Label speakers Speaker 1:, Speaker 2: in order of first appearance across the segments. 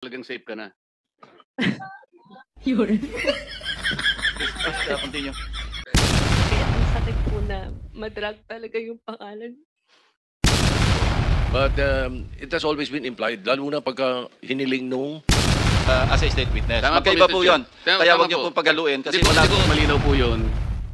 Speaker 1: Talagang safe ka na.
Speaker 2: Yun.
Speaker 1: Continue.
Speaker 2: Kaya ang sakit po na madrag talaga yung pangalan.
Speaker 3: But it has always been implied, lalo na pagka hiniling nung
Speaker 4: as a state witness.
Speaker 1: Tama po,
Speaker 4: Magkaiba
Speaker 1: Mr.
Speaker 4: po
Speaker 1: Chair.
Speaker 4: yun.
Speaker 1: Tama
Speaker 4: Kaya
Speaker 1: po.
Speaker 4: huwag niyo pong pagaluin kasi
Speaker 1: Hindi
Speaker 4: wala
Speaker 1: po malinaw po yun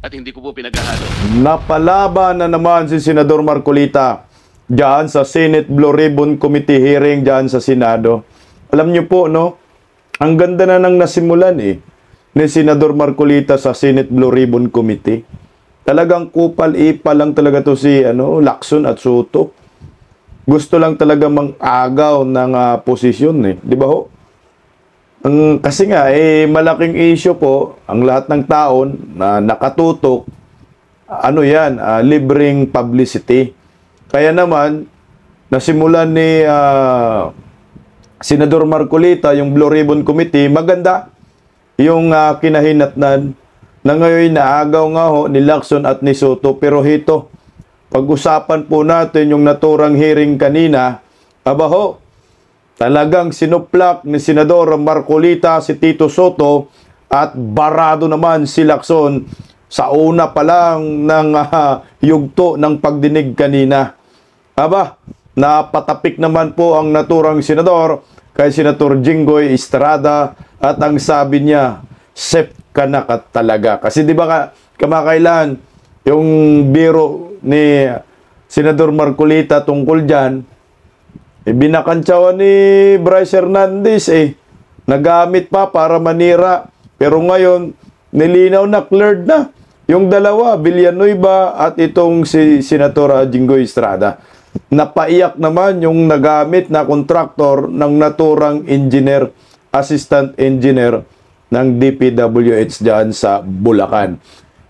Speaker 1: at hindi ko po pinaghahalo.
Speaker 5: Napalaban na naman si Senador Marcolita diyan sa Senate Blue Ribbon Committee hearing diyan sa Senado. Alam niyo po, no? Ang ganda na nang nasimulan ni Senador Marcolita sa Senate Blue Ribbon Committee. Talagang kupal-ipal lang talaga to si Lacson at Soto. Gusto lang talaga mang-agaw ng posisyon di ba ho? Kasi nga malaking issue po ang lahat ng taon na nakatutok libreng publicity. Kaya naman nasimulan ni Senador Marcolita yung Blue Ribbon Committee, maganda yung kinahinatnan na ngayon naagaw nga ho ni Lacson at ni Soto. Pero hito, pag-usapan po natin yung naturang hearing kanina, talagang sinuplak ni Senador Marcolita si Tito Soto at barado naman si Lacson sa una pa lang ng yugto ng pagdinig kanina. Napatapik naman po ang naturang senador kay Senator Jinggoy Estrada at ang sabi niya, safe ka na talaga. Kasi di ba kamakailan yung biro ni Senador Marcolita tungkol dyan, binakantsawan ni Bryce Hernandez nagamit pa para manira. Pero ngayon, nilinaw na, cleared na. Yung dalawa, Villanueva at itong si Senator Jinggoy Estrada. Napaiyak naman yung nagamit na kontraktor ng naturang engineer, assistant engineer ng DPWH dyan sa Bulacan.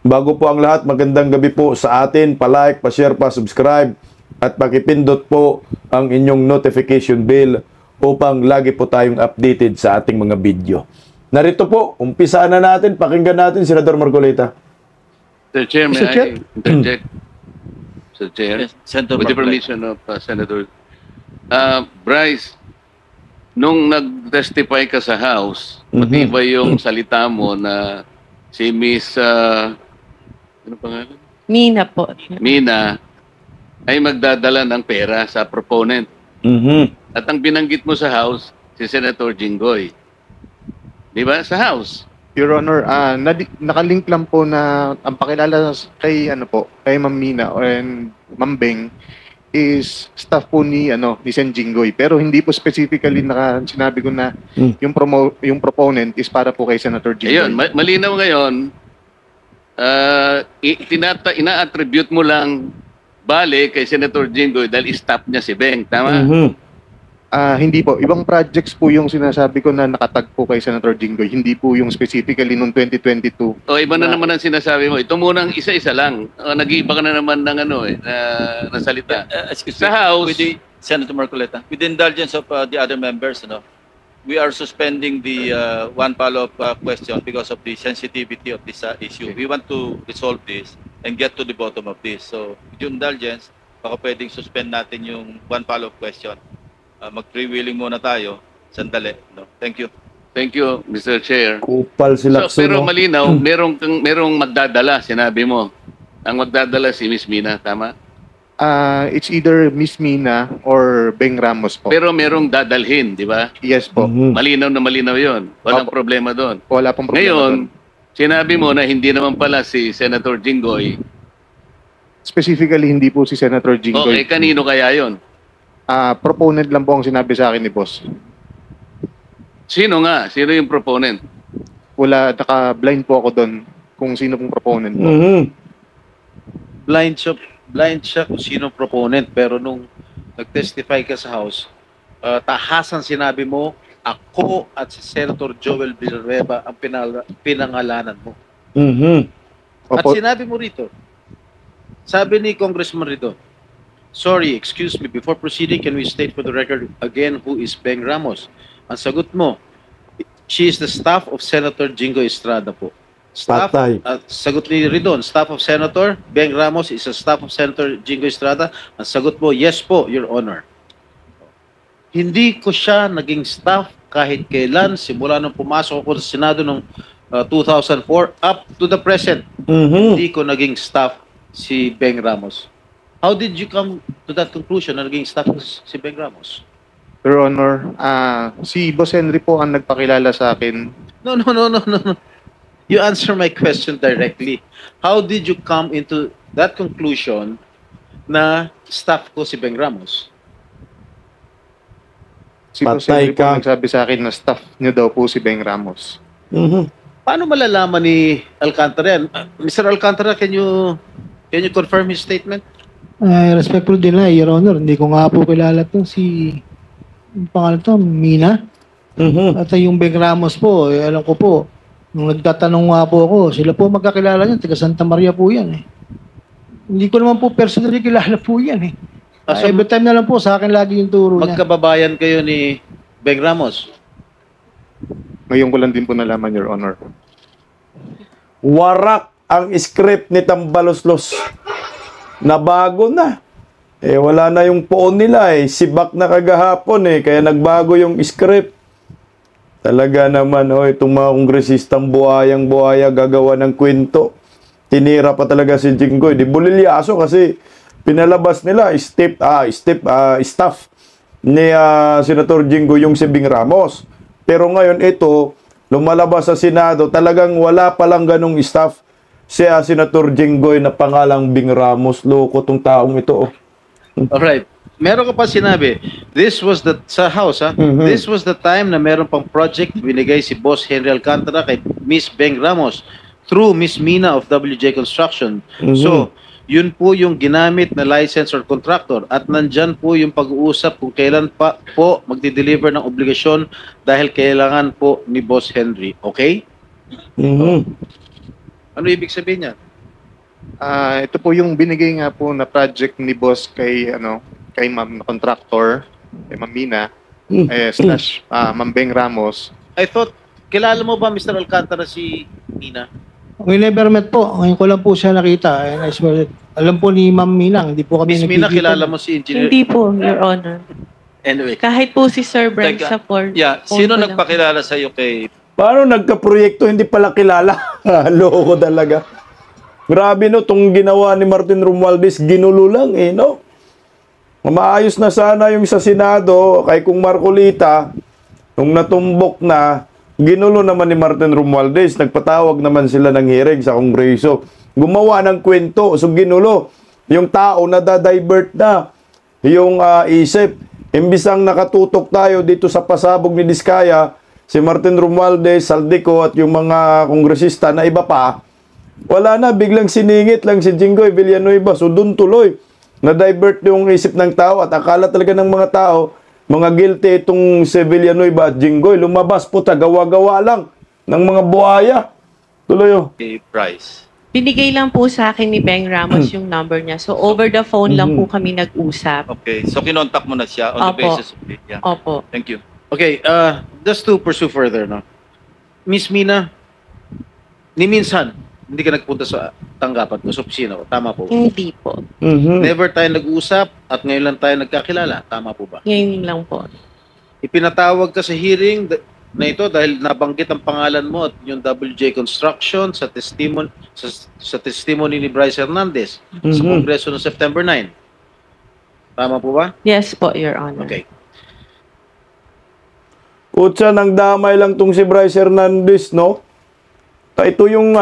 Speaker 5: Bago po ang lahat, magandang gabi po sa atin. Pa-like, pa-share, pa-subscribe at pakipindot po ang inyong notification bell upang lagi po tayong updated sa ating mga video. Narito po, umpisaan na natin, pakinggan natin Senador Marcolita.
Speaker 1: Mr. Chair, may
Speaker 5: Mr. Chair?
Speaker 1: I interject? Mr. Chair,
Speaker 4: Yes, Senator
Speaker 1: with the
Speaker 4: Marcolita.
Speaker 1: permission of Senator. Bryce, nung nag-testify ka sa House, matibay yung salita mo na si Miss, ano pangalan?
Speaker 2: Mina po.
Speaker 1: Mina, ay magdadala ng pera sa proponent. At ang binanggit mo sa House, si Senator Jinggoy. Di ba? Sa House.
Speaker 6: Your Honor, nakalink lang po na ang pakilala kay kay Ma'am Mina and Ma'am Beng is staff po ni Sen Jinggoy. Pero hindi po specifically sinabi ko na yung proponent is para po kay Senator Jinggoy.
Speaker 1: Ayun, malinaw ngayon, ina-attribute mo lang bale kay Senator Jinggoy dahil staff niya si Beng. Tama?
Speaker 6: Hindi po. Ibang projects po yung sinasabi ko na nakatag po kay Senator Jinggoy. Hindi po yung specifically noong 2022.
Speaker 1: O iba na naman ang sinasabi mo. Ito munang isa-isa lang. Nag-iiba ka na naman ng na salita.
Speaker 4: Excuse
Speaker 1: Sa
Speaker 4: me,
Speaker 1: House,
Speaker 4: with Senator Marcolita, with the indulgence of the other members, we are suspending the one follow-up question because of the sensitivity of this issue. We want to resolve this and get to the bottom of this. So, with your indulgence, baka pwedeng suspend natin yung one follow-up question. Mag-freewheeling muna tayo. Sandali. Thank you.
Speaker 1: thank you, Mr. Chair.
Speaker 5: Kupal si Lacson.
Speaker 1: Pero malinaw, merong magdadala, sinabi mo. Ang magdadala si Miss Mina, tama?
Speaker 6: It's either Miss Mina or Beng Ramos po.
Speaker 1: Pero merong dadalhin, di ba?
Speaker 6: Yes po.
Speaker 1: Malinaw na malinaw yon. Walang
Speaker 6: Opo.
Speaker 1: problema doon.
Speaker 6: Wala pong problema
Speaker 1: Ngayon,
Speaker 6: doon.
Speaker 1: sinabi mo na hindi naman pala si Senator Jinggoy.
Speaker 6: Specifically, hindi po si Senator
Speaker 1: Okay,
Speaker 6: Jinggoy.
Speaker 1: kanino kaya yon?
Speaker 6: Proponent lang po ang sinabi sa akin ni boss.
Speaker 1: Sino nga? Sino yung proponent?
Speaker 6: Wala, naka-blind po ako doon kung sino pong proponent po.
Speaker 7: Blind siya kung sino proponent, pero nung nag-testify ka sa House, tahasan sinabi mo, ako at si Senator Joel Villanueva ang pinangalanan mo. At
Speaker 6: Opo.
Speaker 7: sinabi mo rito, sabi ni Congressman rito, sorry, excuse me, before proceeding, can we state for the record again who is Beng Ramos? Ang sagot mo, she is the staff of Senator Jinggoy Estrada po. Staff,
Speaker 5: Patay.
Speaker 7: sagot ni Ridon, staff of Senator Beng Ramos is a staff of Senator Jinggoy Estrada. Ang sagot mo, yes po, Your Honor. hindi ko siya naging staff kahit kailan, simula nung pumasok ako sa Senado noong 2004 up to the present.
Speaker 5: Mhm.
Speaker 7: Hindi ko naging staff si Beng Ramos. How did you come to that conclusion na naging staff ko si Beng Ramos?
Speaker 6: Your Honor, si Boss Henry po ang nagpakilala sa akin.
Speaker 7: No. You answer my question directly. How did you come into that conclusion na staff ko si Beng Ramos?
Speaker 6: Si Boss
Speaker 5: Patay
Speaker 6: Henry po
Speaker 5: ka.
Speaker 6: nagsabi sa akin na staff niyo daw po si Beng Ramos.
Speaker 5: Mhm.
Speaker 7: Paano malalaman ni Alcantara yan? Mr. Alcantara, can you confirm his statement?
Speaker 8: Respectful din na, Your Honor. Hindi ko nga po kilala to si yung pangalan to, Mina.
Speaker 5: Mhm.
Speaker 8: At yung Beng Ramos po, alam ko po, nung nagtatanong nga po ako, sila po magkakilala niyan, taga Santa Maria po yan eh. Hindi ko naman po personally kilala po yan eh.
Speaker 7: So,
Speaker 8: Every time na lang po, sa akin lagi yung turo niya.
Speaker 7: magkababayan kayo ni Beng Ramos?
Speaker 6: Ngayon ko lang din po nalaman, Your Honor.
Speaker 5: Warak ang script ni Tambaloslos. Nabago na. Wala na yung poon nila Sibak na kagahapon kaya nagbago yung script. Talaga naman, itong mga kongresistang buhayang-buhaya gagawa ng kwento. Tinira pa talaga si Jinggoy. Di bulilyaso kasi pinalabas nila staff ni Senator Jinggoy yung si Beng Ramos. Pero ngayon ito, lumalabas sa Senado, talagang wala palang ganong staff si Senator Jinggoy na pangalang Beng Ramos. Loko tong taong ito.
Speaker 7: Alright. Meron ka pa sinabi, this was the, sa house
Speaker 5: Mhm.
Speaker 7: this was the time na meron pang project binigay si Boss Henry Alcantara kay Miss Beng Ramos through Miss Mina of WJ Construction.
Speaker 5: Mhm.
Speaker 7: So, yun po yung ginamit na license or contractor at nandyan po yung pag-uusap kung kailan pa po magdi-deliver ng obligasyon dahil kailangan po ni Boss Henry. Okay?
Speaker 5: Mhm.
Speaker 7: Ano ibig sabihin niya?
Speaker 6: Ito po yung binigay nga po na project ni Boss kay Ma'am na contractor, kay Ma'am Mina, slash Ma'am Beng Ramos.
Speaker 7: I thought, kilala mo ba Mr. Alcantara si Mina?
Speaker 8: We never met po. Ngayon ko lang po siya nakita. And I swear, alam po ni Ma'am Minang, hindi po kami
Speaker 7: Miss Mina,
Speaker 8: nagkikita.
Speaker 7: kilala mo si Engineer?
Speaker 2: Hindi po, Your Honor.
Speaker 7: Anyway.
Speaker 2: Kahit po si Sir Brent
Speaker 4: Teka,
Speaker 2: sa phone.
Speaker 4: Yeah,
Speaker 2: phone
Speaker 4: sino
Speaker 2: ko lang.
Speaker 4: nagpakilala sa iyo kay
Speaker 5: Paano nagka-proyekto hindi pala kilala? Loko talaga. Grabe tong ginawa ni Martin Romualdez, ginulo lang no? Maayos na sana yung sa Senado kay Kung Marcolita, nung natumbok na, ginulo naman ni Martin Romualdez, nagpatawag naman sila ng hearing sa Kongreso. Gumawa ng kwento, so ginulo. Yung tao na da-divert na yung isip. Imbisang nakatutok tayo dito sa pasabog ni Diskaya, si Martin Romualdez, Saldico at yung mga kongresista na iba pa, wala na, biglang siningit lang si Jinggoy Villanueva. So doon tuloy, na-divert yung isip ng tao at akala talaga ng mga tao, mga guilty itong si Villanueva at Jinggoy. Lumabas po, gawa-gawa lang ng mga buhaya. Tuloy
Speaker 4: Bryce?
Speaker 2: Binigay lang po sa akin ni Beng Ramos yung number niya. So, over the phone lang po kami nag-usap.
Speaker 4: Okay, so kinontak mo na siya on the
Speaker 2: Opo.
Speaker 4: basis of it. Yeah.
Speaker 2: Opo.
Speaker 4: Thank you.
Speaker 7: Okay, just to pursue further, no? Miss Mina, ni minsan, hindi ka nagpunta sa tanggapan ko, sa opisina ko. Tama po.
Speaker 2: Hindi po.
Speaker 7: Never tayo nag-usap at ngayon lang tayo nagkakilala. Tama po ba?
Speaker 2: Ngayon lang po.
Speaker 7: Ipinatawag ka sa hearing na ito dahil nabanggit ang pangalan mo at yung WJ Construction sa testimony ni Bryce Hernandez sa Kongreso noong September 9. Tama po ba?
Speaker 2: Yes po, Your Honor.
Speaker 7: Okay.
Speaker 5: Kutsa, nang damay lang tong si Bryce Hernandez, no? Ito yung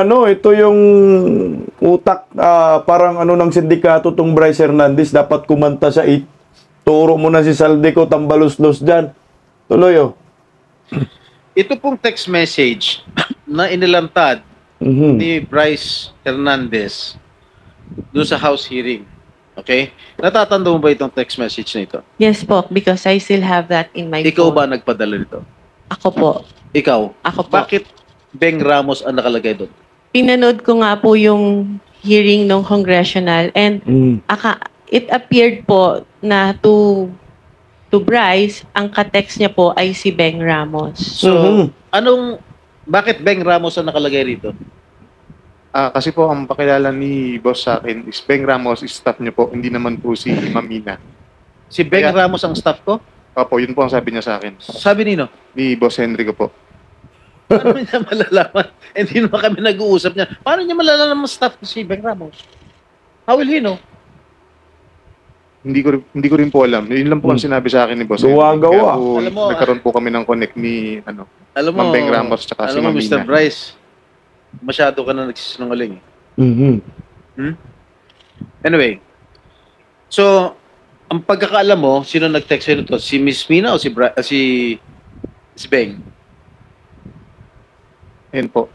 Speaker 5: utak, parang ng sindikato tong Bryce Hernandez, dapat kumanta sa turo mo na si Saldico, Tambaloslos dyan. Tuloy,
Speaker 7: Ito pong text message na inilantad ni Bryce Hernandez doon sa House hearing. Okay? Natatanda mo ba itong text message na ito?
Speaker 2: Yes po, because I still have that in my
Speaker 7: Ikaw
Speaker 2: phone.
Speaker 7: ba nagpadala nito?
Speaker 2: Ako po.
Speaker 7: Ikaw?
Speaker 2: Ako po.
Speaker 7: Bakit Beng Ramos ang nakalagay doon?
Speaker 2: Pinanood ko nga po yung hearing ng congressional and it appeared po na to Bryce, ang ka-text niya po ay si Beng Ramos.
Speaker 7: So, bakit Beng Ramos ang nakalagay rito?
Speaker 6: Kasi po, ang pakilala ni Boss sa akin is Beng Ramos is staff niyo po, hindi naman po si Ma'am Mina.
Speaker 7: Si Beng
Speaker 6: Kaya-
Speaker 7: Ramos ang staff ko?
Speaker 6: Opo, yun po ang sabi niya sa akin.
Speaker 7: Sabi nino?
Speaker 6: Ni Boss Henry ko po.
Speaker 7: Paano niya malalaman? Hindi naman kami nag-uusap niya. Paano niya malalaman ang staff ko si Beng Ramos? How will he know?
Speaker 6: Hindi ko rin po alam. Yun lang po ang sinabi sa akin ni Boss Henry.
Speaker 5: Gawa-gawa.
Speaker 6: Kaya po,
Speaker 7: Alam mo,
Speaker 6: nagkaroon po kami ng connect ni
Speaker 7: Alam mo,
Speaker 6: Ma'am Beng Ramos tsaka si
Speaker 7: alam mo,
Speaker 6: Ma'am
Speaker 7: Mr.
Speaker 6: Mina.
Speaker 7: Bryce, masyado ka na nagsisinungaling.
Speaker 5: Mhm.
Speaker 7: Anyway, so, ang pagkakaalam mo, sino nag-text sa'yo to? Si Miss Mina o si Beng?
Speaker 6: Ayun po.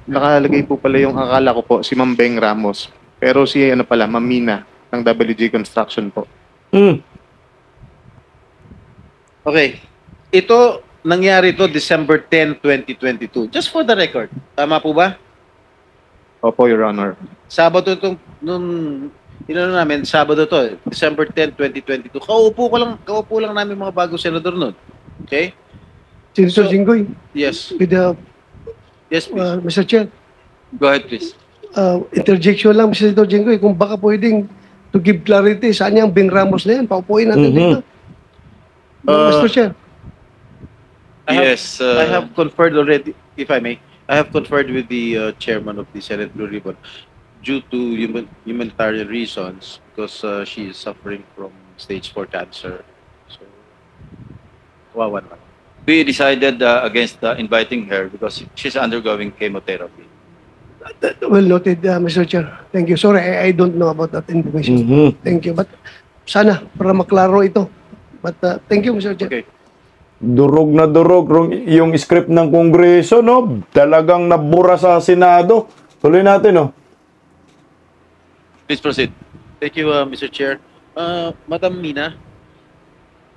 Speaker 6: Nakalagay po pala yung akala ko po, si Ma'am Beng Ramos. Pero si Ma'am Mina ng WG Construction po.
Speaker 7: Okay. Ito, nangyari to December 10, 2022. Just for the record. Tama po ba?
Speaker 6: Opo, Your Honor.
Speaker 7: Sabado itong, namin, Sabado to, December 10, 2022. Kaupo lang namin mga bagong senador nun. Okay?
Speaker 9: Senator
Speaker 7: So-
Speaker 9: Jinggoy,
Speaker 7: Yes.
Speaker 9: with the,
Speaker 7: Yes, please.
Speaker 9: Mr. Chair,
Speaker 4: Go ahead, please.
Speaker 9: interjection lang, Senator Jinggoy, kung baka pwedeng to give clarity, saan yung Beng Ramos na yan? Paupuin natin dito. Mr. Chair.
Speaker 7: I have conferred already, if I may, I have conferred with the chairman of the Senate Blue Ribbon due to humanitarian reasons because she is suffering from stage 4 cancer. So, kawawa naman.
Speaker 4: We decided against inviting her because she's undergoing chemotherapy.
Speaker 9: Well noted, Mr. Chair. Thank you. Sorry, I don't know about that information. Thank you. But sana, para maklaro ito. But thank you, Mr. Chair.
Speaker 7: Okay.
Speaker 5: Durog na durog yung script ng Kongreso, no? Talagang nabura sa Senado. Tuloy natin, no?
Speaker 4: Please proceed.
Speaker 7: Thank you, Mr. Chair. Madam Mina,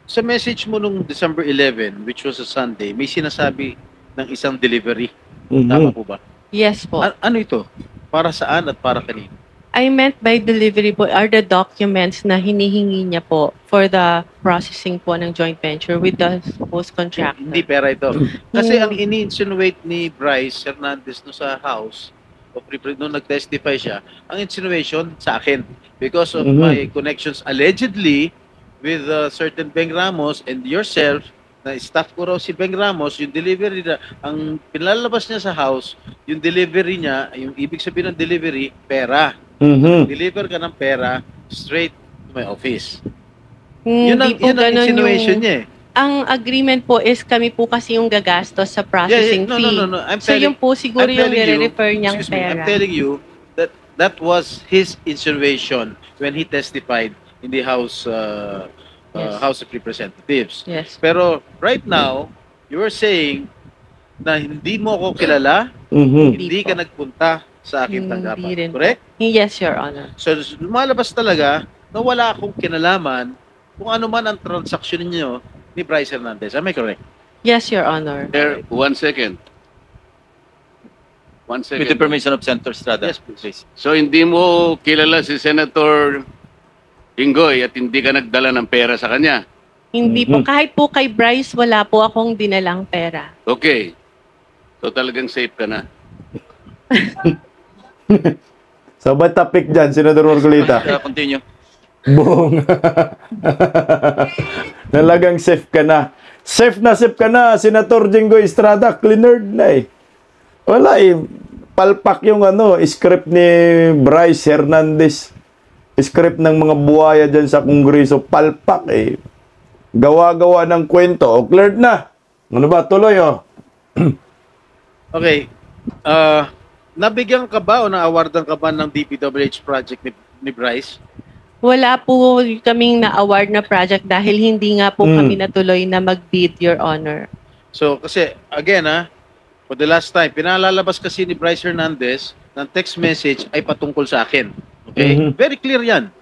Speaker 7: sa message mo nung December 11, which was a Sunday, may sinasabi ng isang delivery. Tama po ba?
Speaker 2: Yes po.
Speaker 7: Ano ito? Para saan at para kanino?
Speaker 2: I meant by delivery po are the documents na hinihingi niya po for the processing po ng joint venture with the supposed contractor.
Speaker 7: Hindi pera ito. Kasi ang ini-insinuate ni Bryce Hernandez no sa House of nung nag-testify siya, ang insinuation sa akin because of my connections allegedly with certain Beng Ramos and yourself, na staff ko raw si Beng Ramos, yung delivery na, ang pinalabas niya sa House, yung delivery niya, yung ibig sabihin ng delivery, pera. Deliver ka ng pera straight to my office. Yun ang
Speaker 2: ganun
Speaker 7: insinuation niya eh.
Speaker 2: Ang agreement po is kami po kasi yung gagastos sa processing
Speaker 7: No.
Speaker 2: fee.
Speaker 7: I'm
Speaker 2: So
Speaker 7: telling-
Speaker 2: yung po siguro
Speaker 7: I'm
Speaker 2: yung
Speaker 7: telling you,
Speaker 2: nire-refer niyang
Speaker 7: excuse me, I'm
Speaker 2: pera.
Speaker 7: telling you that that was his insinuation when he testified in the House
Speaker 2: Yes.
Speaker 7: House of Representatives.
Speaker 2: Yes.
Speaker 7: Pero right now, you are saying na hindi mo ako kilala,
Speaker 5: Mhm.
Speaker 7: hindi ka nagpunta sa aking
Speaker 2: Hindi
Speaker 7: tanggapan.
Speaker 2: rin po.
Speaker 7: Correct?
Speaker 2: Yes, Your Honor.
Speaker 7: So lumalabas talaga na wala akong kinalaman kung ano man ang transaksyon niyo ni Bryce Hernandez. Am I correct?
Speaker 2: Yes, Your Honor.
Speaker 1: There, 1 second. 1
Speaker 4: With the
Speaker 1: second.
Speaker 4: permission of Senator Estrada.
Speaker 7: Yes, please.
Speaker 1: So hindi mo kilala si Senator Jinggoy at hindi ka nagdala ng pera sa kanya.
Speaker 2: Hindi po. Kahit po kay Bryce, wala po akong dinalang pera.
Speaker 1: Okay. So talagang safe ka na.
Speaker 5: So, ba't topic dyan, Senador Marcolita?
Speaker 4: Continue.
Speaker 5: Boom. Talagang safe ka na. Safe ka na, Senator Jinggoy Estrada. Cleared na eh. Wala eh. Palpak yung script ni Bryce Hernandez. Script ng mga buhaya dyan sa Kongreso. Palpak eh. Gawa-gawa ng kwento. O, cleared na. Ano ba? Tuloy oh.
Speaker 7: Okay. Nabigyan ka ba o na-awardan ka ba ng DPWH project ni Bryce?
Speaker 2: Wala po kaming na-award na project dahil hindi nga po kami natuloy na mag-bid, Your Honor.
Speaker 7: So, kasi, again for the last time, pinalalabas kasi ni Bryce Hernandez ng text message ay patungkol sa akin. Okay? Very clear yan.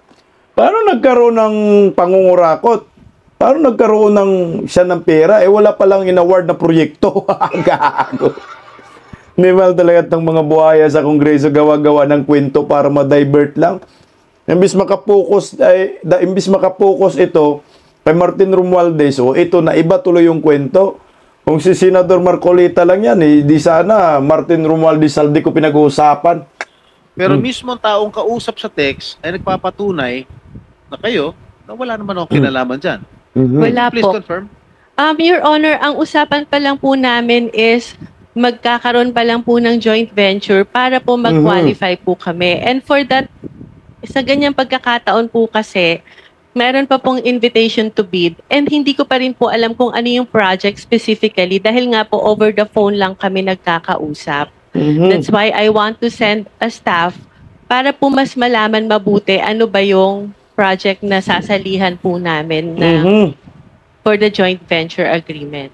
Speaker 5: Paano nagkaroon ng pangungurakot? Paano nagkaroon siya ng pera? Wala palang in-award na proyekto. Gago. Nimal talaga itong mga buhaya sa Kongreso gawa-gawa ng kwento para ma-divert lang. Imbis makapokus ito kay Martin Romualdez, ito na iba tuloy yung kwento. Kung si Senador Marcolita lang yan, di sana Martin Romualdez Saldi ko pinag-uusapan.
Speaker 7: Pero mismo ang taong kausap sa text ay nagpapatunay na kayo na wala naman akong kinalaman dyan.
Speaker 2: Wala
Speaker 7: Please
Speaker 2: po.
Speaker 7: confirm.
Speaker 2: Your Honor, ang usapan pa lang po namin is magkakaroon pa lang po ng joint venture para po mag-qualify po kami. And for that, sa ganyang pagkakataon po kasi, meron pa pong invitation to bid and hindi ko pa rin po alam kung ano yung project specifically dahil nga po over the phone lang kami nagkakausap. That's why I want to send a staff para po mas malaman mabuti ano ba yung project na sasalihan po namin na for the joint venture agreement.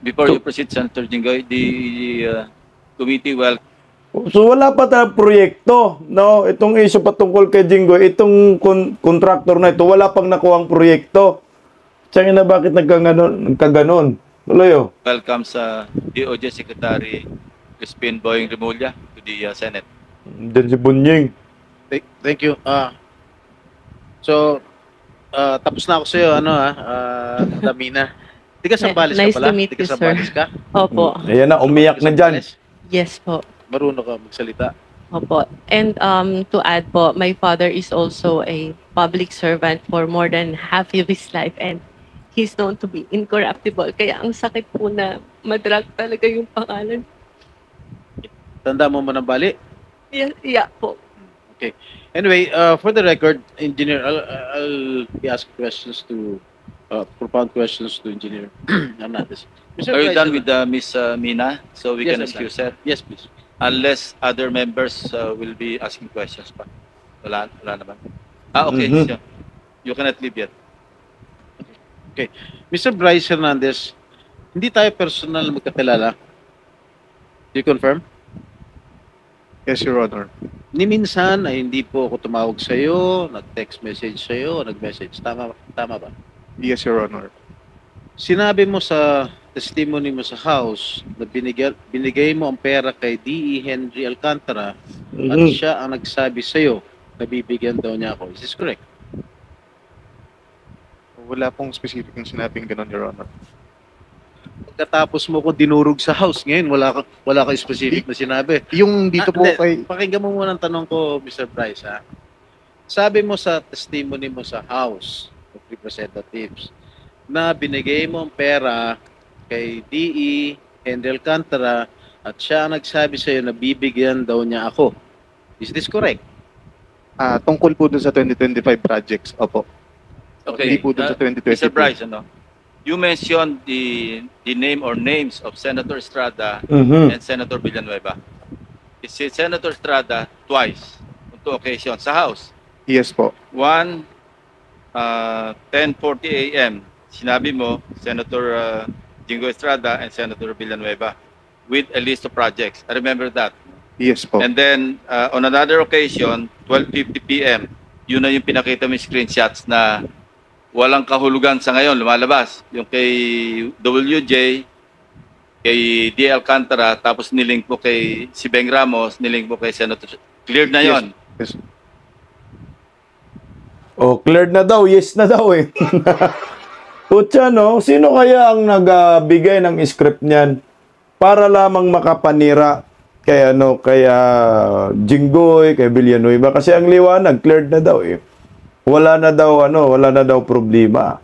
Speaker 4: Before you proceed, Senator Jinggoy, the committee will
Speaker 5: So wala pa tayong proyekto, no? Itong issue patungkol kay Jinggoy, itong contractor na ito, wala pang nakuhang proyekto. Tiyan na bakit nagkaganon? Tuloy.
Speaker 4: welcome sa DOJ Secretary Crispin Boying Remulla to the Senate.
Speaker 5: Diyan si Bunying.
Speaker 7: Thank you. Tapos na ako sa iyo, Damina. Tiga Sambales
Speaker 2: Nice
Speaker 7: ka pala?
Speaker 2: to meet
Speaker 7: Tiga
Speaker 2: you, sir.
Speaker 7: Sambales ka?
Speaker 2: Opo.
Speaker 5: Ayan na, umiyak na dyan.
Speaker 2: Yes po.
Speaker 7: Marunong ka magsalita.
Speaker 2: Opo. And to add po, my father is also a public servant for more than half of his life and he's known to be incorruptible. Kaya ang sakit po na madrag talaga yung pangalan.
Speaker 7: Tanda mo manambali?
Speaker 2: Yeah po.
Speaker 7: Anyway, for the record, Engineer, I'll be asking questions to, propound questions to Engineer Hernandez. Mr.
Speaker 4: Are you
Speaker 7: Vice
Speaker 4: done
Speaker 7: Chairman.
Speaker 4: with Miss Mina? So we
Speaker 7: Yes,
Speaker 4: can
Speaker 7: I'm done.
Speaker 4: excuse her?
Speaker 7: Yes, please.
Speaker 4: Unless other members will be asking questions pa. Wala naman. Okay. So you cannot leave yet.
Speaker 7: Mr. Bryce Hernandez, hindi tayo personal magkakilala. Do you confirm?
Speaker 6: Yes, Your Honor.
Speaker 7: Ni minsan ay hindi po ako tumawag sa iyo, nag-text message sa iyo, nag-message. Tama ba?
Speaker 6: Yes, Your Honor.
Speaker 7: Sinabi mo sa testimony mo sa house na binigay mo ang pera kay D.E. Henry Alcantara at siya ang nagsabi sa iyo na bibigyan daw niya ako. Is this correct?
Speaker 6: Wala pong specific yung sinabing ganun, Your Honor.
Speaker 7: Pagkatapos mo ko dinurog sa house, ngayon wala ka specific na sinabi.
Speaker 6: Yung dito po
Speaker 7: Hindi.
Speaker 6: kay...
Speaker 7: Pakinggan mo muna ang tanong ko, Mr. Bryce, ha? Sabi mo sa testimony mo sa House of Representatives na binigay mo ang pera kay D.E. Henry Alcantara at siya ang nagsabi sa iyo na bibigyan daw niya ako. Is this correct?
Speaker 6: Tungkol po dun sa 2025 projects. Opo.
Speaker 4: Okay.
Speaker 6: Hindi po dun sa 2022.
Speaker 4: Mr. Bryce, you mentioned the name or names of Senator Estrada and Senator Villanueva. Is Senator Estrada twice on 2 occasions sa House.
Speaker 6: Yes po.
Speaker 4: One, 10:40 a.m. Sinabi mo, Senator Jingo Estrada and Senator Villanueva with a list of projects. I remember that.
Speaker 6: Yes po.
Speaker 4: And then, on another occasion, 12:50 p.m., yun na yung pinakita mo yung screenshots na walang kahulugan sa ngayon, lumalabas. Yung kay WJ, kay D. Alcantara, tapos nilink mo kay si Beng Ramos, nilink mo kay Senator. Cleared na yon.
Speaker 6: Yes.
Speaker 5: Oh, cleared na daw. Yes na daw eh. Tutsa, no? Sino kaya ang nagbigay ng script niyan para lamang makapanira kay Jinggoy, kay Villanueva? Kasi ang liwanag, cleared na daw eh. Wala na daw problema.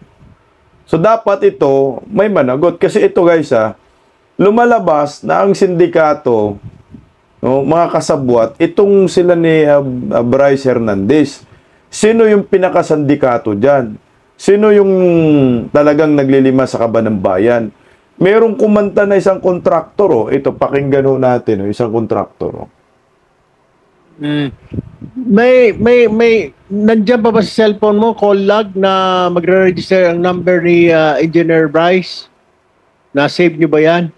Speaker 5: So dapat ito may managot kasi ito guys lumalabas na ang sindikato, mga kasabwat, itong sila ni Bryce Hernandez. Sino yung pinakasindikato diyan? Sino yung talagang naglilima sa kaba ng bayan? Merong kumanta na isang kontraktor, ito pakinggan natin, isang kontraktor.
Speaker 10: May nandiyan pa ba sa cellphone mo call log na magre-register ang number ni Engineer Bryce? Na-save niyo ba yan?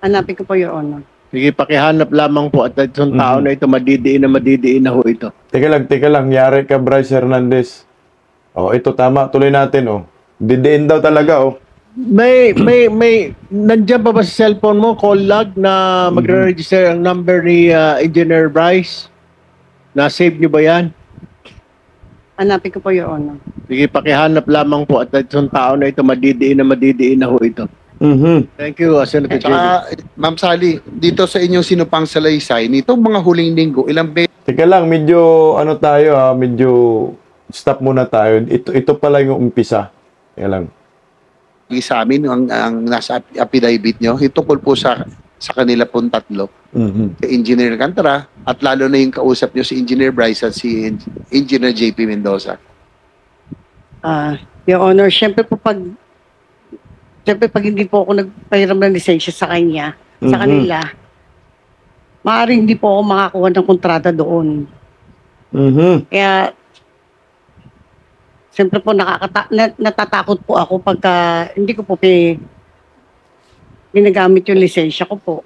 Speaker 11: Hanapin ko po, Your Honor.
Speaker 10: Sige, pakihanap lamang po at itong tao na ito madidiin na ho ito.
Speaker 5: Teka lang, yari ka Bryce Hernandez. Ito tama, tuloy natin Didiin daw talaga
Speaker 10: May nandiyan pa ba sa cellphone mo call log na magre-register ang number ni Engineer Bryce? Na-save niyo ba yan?
Speaker 11: Hanapin ko po, Your Honor.
Speaker 10: Sige, pakihanap lamang po at itong tao na ito madidiin na ho ito. Thank you, Senator Jerry.
Speaker 12: Ma'am Sally, dito sa inyong sinupang salaysay, nitong mga huling linggo, ilang beses
Speaker 5: Teka lang, medyo medyo stop muna tayo. Ito pala yung umpisa. Yan lang.
Speaker 12: Sa amin, ang nasa affidavit nyo, ito po sa kanila pong tatlo. Kay Engineer Alcantara, at lalo na yung kausap nyo si Engineer Bryce at si Engineer JP Mendoza.
Speaker 11: Your Honor, syempre pag hindi po ako nagpahiram ng lisensya sa kanya, sa kanila, maaaring hindi po ako makakuha ng kontrata doon. Kaya, siyempre po natatakot po ako pagka hindi ko po ginagamit yung lisensya ko po.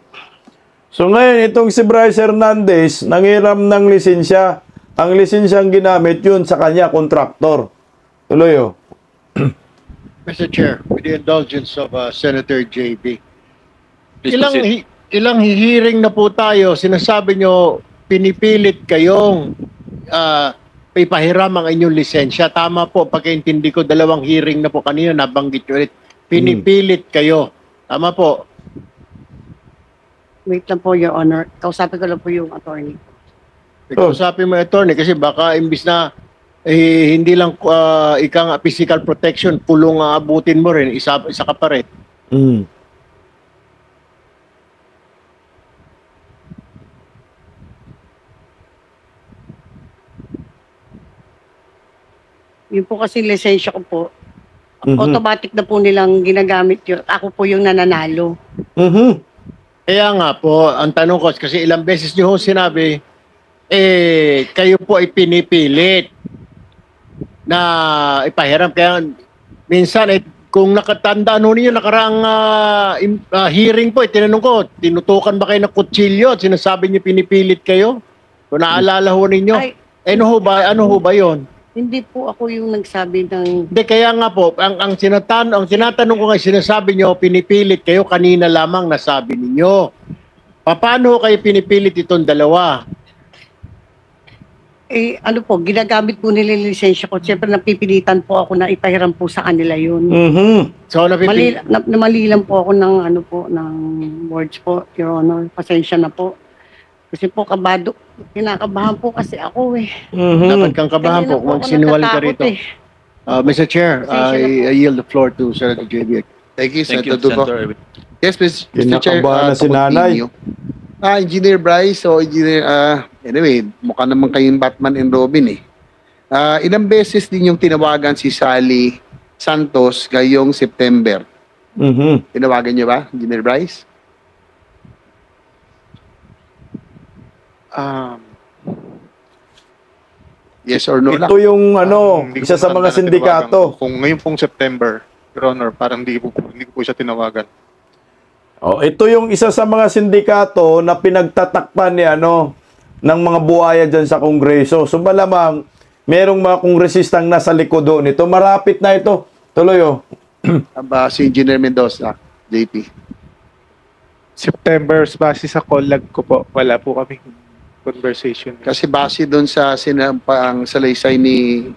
Speaker 5: So ngayon, itong si Bryce Hernandez, nangiram ng lisensya. Ang lisensyang ginamit yun sa kanya, kontraktor. Tuloy, oh.
Speaker 10: Mr. Chair, with the indulgence of Senator JB.
Speaker 4: Please proceed.
Speaker 10: Ilang hearing na po tayo, sinasabi nyo, pinipilit kayong ipahiram ang inyong lisensya. Tama po, pagkaintindi ko, 2 hearing na po kanina, nabanggit nyo ulit. Pinipilit kayo. Tama po.
Speaker 11: Wait lang po, Your Honor. Kausapin ko lang po yung attorney.
Speaker 10: Kausapin mo yung attorney kasi baka imbis na hindi lang ikang physical protection, pulong abutin mo rin, isa ka pa rin.
Speaker 11: Yun po kasi lisensya ko po. Automatic na po nilang ginagamit yun. Ako po yung nananalo.
Speaker 10: Kaya nga po, ang tanong ko, kasi ilang beses nyo sinabi, kayo po ay pinipilit na ipahiram. Kaya minsan, kung nakatandaan ninyo, nakaraang hearing po, tinanong ko, tinutukan ba kayo ng kutsilyo at sinasabi nyo pinipilit kayo? Kung naalala ho ninyo, ano ho ba yun?
Speaker 11: Hindi po ako yung nagsabi ng...
Speaker 10: Hindi, kaya nga po, ang tinatanong ko nga, sinasabi nyo, pinipilit kayo, kanina lamang nasabi ninyo. Paano kayo pinipilit itong dalawa?
Speaker 11: Ano po, ginagamit po nila yung lisensya ko. Siyempre, napipilitan po ako na ipahiram po sa kanila yun.
Speaker 10: So,
Speaker 11: mali lang po ako ng words po, Your Honor. Pasensya na po. Kasi po, kinakabahan po kasi ako eh.
Speaker 10: Dapat kang kabahan po kung sinungaling ka rito. Mr. Chair, I yield the floor to Senator JB.
Speaker 12: Thank you,
Speaker 4: Thank you,
Speaker 12: Senator Dugo.
Speaker 4: Senator.
Speaker 12: Yes, Mr. Chair.
Speaker 5: Kinakabahan na si nanay.
Speaker 12: Engineer Bryce, anyway, mukha naman kayong Batman and Robin eh. Ilang beses din yung tinawagan si Sally Santos ngayong September. Tinawagan niyo ba, Engineer Bryce? Yes or no lang?
Speaker 5: Ito yung
Speaker 6: Hindi ko
Speaker 5: isa sa
Speaker 6: po
Speaker 5: mga
Speaker 6: matandaan na
Speaker 5: sindikato.
Speaker 6: tinawagan ko. Kung ngayon pong September, Your Honor, parang hindi ko po siya tinawagan.
Speaker 5: Ito yung isa sa mga sindikato na pinagtatakpan ni ng mga buhaya dyan sa Kongreso. So malamang merong mga kongresistang nasa likod doon. Ito marapit na ito. Tuloy, oh.
Speaker 12: Si Engineer Mendoza, JP.
Speaker 6: September, base sa call log ko po, wala po kami conversation.
Speaker 12: Kasi base doon sa sinampang salaysay ni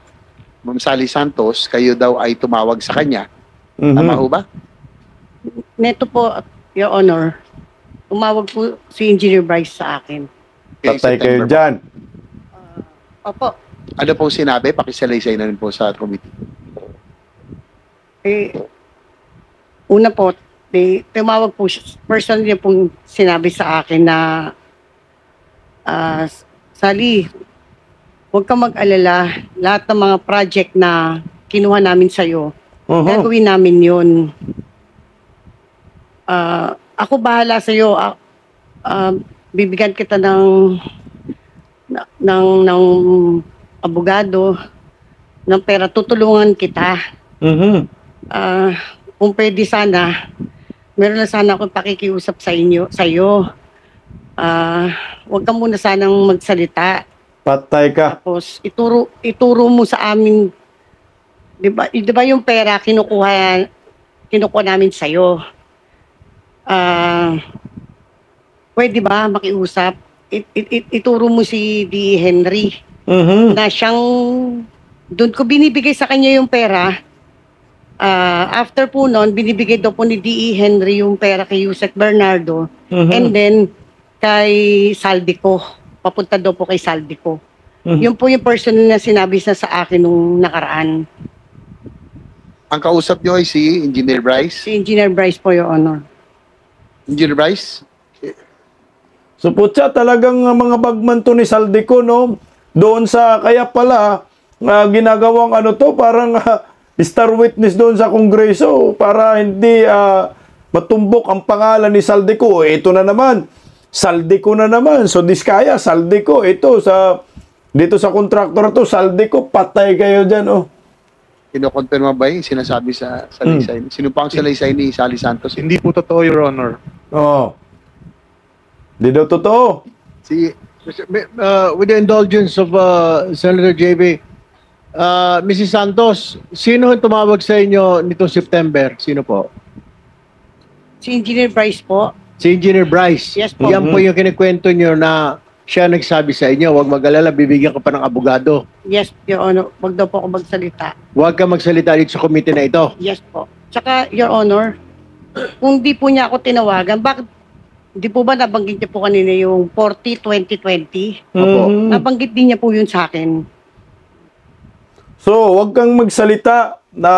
Speaker 12: Ma'am Sally Santos, kayo daw ay tumawag sa kanya. Tama ho ba?
Speaker 11: Neto po, Your Honor, tumawag po si Engineer Bryce sa akin.
Speaker 5: Patay kayo dyan.
Speaker 11: Opo.
Speaker 12: Ano pong sinabi? Pakisalaysay na rin po sa committee.
Speaker 11: Una po, tumawag po siya. Personal niya pong sinabi sa akin na Sally, huwag kang mag-alala. Lahat ng mga project na kinuha namin sa'yo, gagawin namin yun. Ako bahala sa'yo. Bibigyan kita ng abogado, ng pera. Tutulungan kita. Kung pwede sana, meron na sana akong pakikiusap sa'yo. Huwag ka muna sanang magsalita.
Speaker 5: Patay ka.
Speaker 11: Tapos ituro mo sa amin, 'di ba yung pera kinukuha namin sa iyo. Pwede ba makiusap? Ituro mo si D. Henry. Na siyang doon ko binibigay sa kanya yung pera. After po noon, binibigay daw po ni D. Henry yung pera kay Yusek Bernardo. And then kay Saldico. Papunta daw po kay Saldico. Yun po yung personal na sinabi sa akin nung nakaraan.
Speaker 12: Ang kausap nyo ay si Engineer Bryce.
Speaker 11: Si Engineer Bryce po, Your Honor.
Speaker 12: Engineer Bryce?
Speaker 5: So putya, talagang mga bagman to ni Saldico, no? Doon sa, kaya pala, ginagawang ano to, parang star witness doon sa Kongreso para hindi matumbok ang pangalan ni Saldico. Ito na naman, Saldico na naman. So diskaya, Saldico, ito dito sa kontraktor to, Saldico, patay kayo dyan, oh.
Speaker 12: Kinokonfirma ba yung sinasabi sa salaysay? Sino pa ang salaysay ni Sally Santos?
Speaker 6: Hindi po totoo, Your Honor.
Speaker 5: Oh. Di daw totoo.
Speaker 10: With the indulgence of Senator JB, Mrs. Santos, sino ang tumawag sa inyo nitong September? Sino po?
Speaker 11: Si Engineer Bryce po.
Speaker 10: Si Engineer Bryce.
Speaker 11: Yes po.
Speaker 10: Yan po yung kinikwento nyo na siya nagsabi sa inyo, huwag mag-alala, bibigyan ka pa ng abogado.
Speaker 11: Yes, Your Honor. Wag daw po ako magsalita.
Speaker 10: Huwag ka magsalita dito sa committee na ito.
Speaker 11: Yes po. Tsaka, Your Honor, kung di po niya ako tinawagan, bakit di po ba nabanggit niya po kanina yung 40-2020?
Speaker 10: Opo.
Speaker 11: Nabanggit din niya po yun sa akin.
Speaker 5: So, huwag kang magsalita na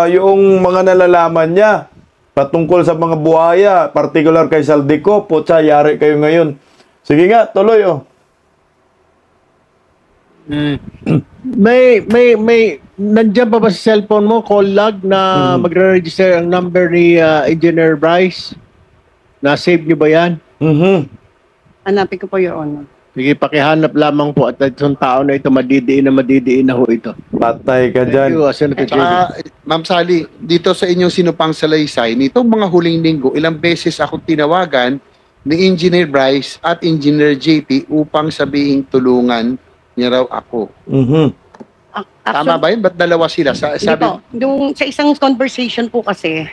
Speaker 5: yung mga nalalaman niya patungkol sa mga buhaya, particular kay Saldico, putya, yari kayo ngayon. Sige nga, tuloy, oh.
Speaker 10: May nandiyan pa ba sa cellphone mo, call log na magre-register ang number ni Engineer Bryce? Na-save niyo ba yan?
Speaker 11: Hanapin ko po, Your Honor.
Speaker 10: Sige, pakihanap lamang po at itong tao na ito madidiin na ho ito.
Speaker 5: Patay ka
Speaker 10: Thank
Speaker 5: dyan.
Speaker 10: you, Senator JB.
Speaker 12: Ma'am Sally, dito sa inyong sinupang salaysay, nitong mga huling linggo, ilang beses akong tinawagan ni Engineer Bryce at Engineer JP upang sabihing tulungan niya raw ako. Tama ba yun? Ba't dalawa sila?
Speaker 11: Hindi po. Sa isang conversation po kasi,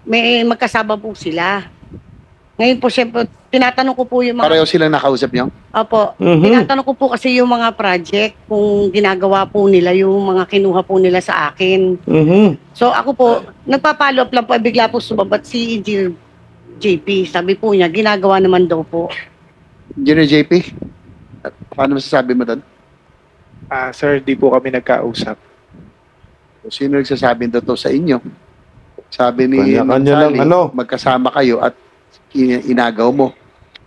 Speaker 11: may magkasama po sila. Ngayon po, siyempre, tinatanong ko po yung mga...
Speaker 12: Pareho silang nakausap niyo?
Speaker 11: Opo. Tinatanong ko po kasi yung mga project, kung ginagawa po nila, yung mga kinuha po nila sa akin. So ako po, nagpa-follow up lang po, bigla po sumabat si Engineer JP. Sabi po niya, ginagawa naman daw po.
Speaker 12: Engineer JP, paano masasabi mo doon?
Speaker 6: Sir, di po kami nagkausap.
Speaker 12: Sino nagsasabi totoo sa inyo? Sabi ni
Speaker 5: Kanya-kanya lang, ano?
Speaker 12: magkasama kayo at inagaw mo.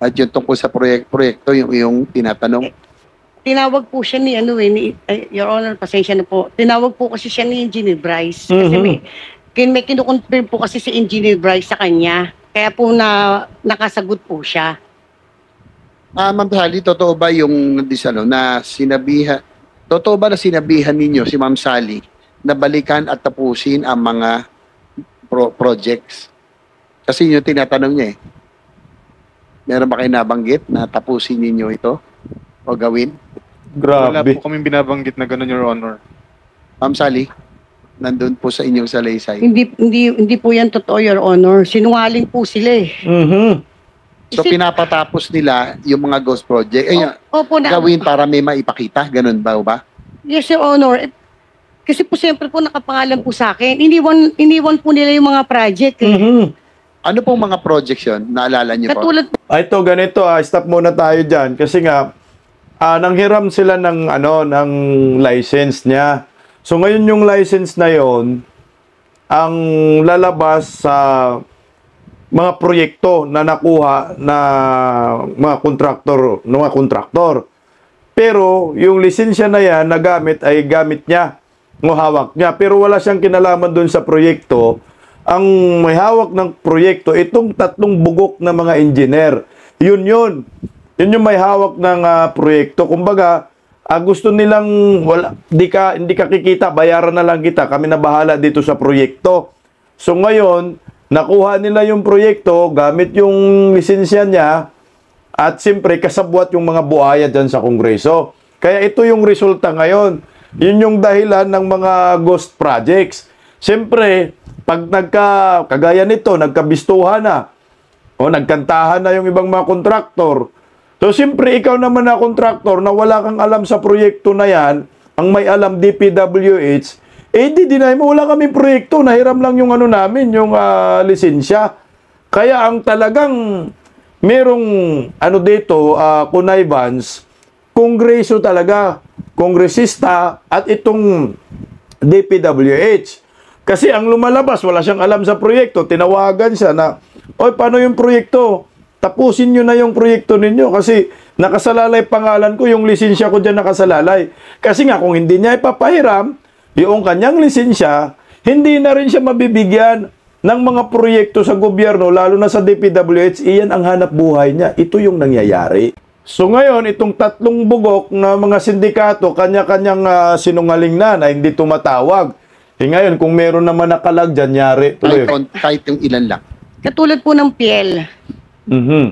Speaker 12: At yung tungkol sa proyekto, yung tinatanong.
Speaker 11: Tinawag po siya ni, Your Honor, pasensya na po. Tinawag po kasi siya ni Engineer Bryce. Kasi may kinukonfirm po kasi si Engineer Bryce sa kanya. Kaya po nakasagot po siya.
Speaker 12: Ma'am Sally, totoo ba yung totoo ba na sinabihan ninyo si Ma'am Sally na balikan at tapusin ang mga projects? Kasi yun yung tinatanong niya eh. Meron ba kayo nabanggit na tapusin ninyo ito o gawin?
Speaker 6: Wala
Speaker 5: Grabe.
Speaker 6: po kaming binabanggit na gano'n, Your Honor.
Speaker 12: Ma'am Sally, nandun po sa inyong salaysay.
Speaker 11: Hindi po yan totoo, Your Honor. Sinungaling po sila eh.
Speaker 12: So pinapatapos nila yung mga ghost project.
Speaker 11: Opo,
Speaker 12: Gawin para may maipakita. Ganun ba?
Speaker 11: Yes, Your Honor. Kasi po siyempre po nakapangalan po sa akin. Iniwan po nila yung mga project eh.
Speaker 12: Ano pong mga projects yun? Naalala niyo po?
Speaker 11: Katulad
Speaker 5: Ito, ganito, stop muna tayo dyan. Kasi nga, nanghiram sila ng license niya. So ngayon yung license na yon ang lalabas sa mga proyekto na nakuha na mga kontraktor. Pero yung lisensya na yan na gamit ay gamit niya, hawak niya. Pero wala siyang kinalaman doon sa proyekto. Ang may hawak ng proyekto, itong tatlong bugok na mga engineer. Yun yung may hawak ng proyekto. Kumbaga, gusto nilang hindi ka kikita, bayaran na lang kita. Kami na bahala dito sa proyekto. So ngayon, nakuha nila yung proyekto, gamit yung lisensya niya, at siyempre kasabwat yung mga buhaya dyan sa Kongreso. Kaya ito yung resulta ngayon. Yun yung dahilan ng mga ghost projects. Siyempre, pag kagaya nito, nagkabistuhan na, o nagkantahan na yung ibang mga kontraktor, so siyempre ikaw naman na kontraktor na wala kang alam sa proyekto na yan, ang may alam DPWH, di-deny mo, wala kaming proyekto, nahiram lang yung namin, yung lisensya. Kaya ang talagang merong dito, connivance, Kongreso talaga, kongresista at itong DPWH. Kasi ang lumalabas, wala siyang alam sa proyekto. Tinawagan siya na, oy, paano yung proyekto? Tapusin nyo na yung proyekto ninyo kasi nakasalalay pangalan ko, yung lisensya ko dyan nakasalalay. Kasi nga, kung hindi niya ipapahiram, yung kanyang lisensya, hindi na rin siya mabibigyan ng mga proyekto sa gobyerno, lalo na sa DPWH, iyan ang hanap buhay niya. Ito yung nangyayari. So ngayon, itong tatlong bugok na mga sindikato, kanya-kanyang sinungaling na hindi tumatawag. Ngayon, kung meron naman nakalag dyan, yari.
Speaker 12: Kahit yung ilan lang.
Speaker 11: Katulad po ng PL,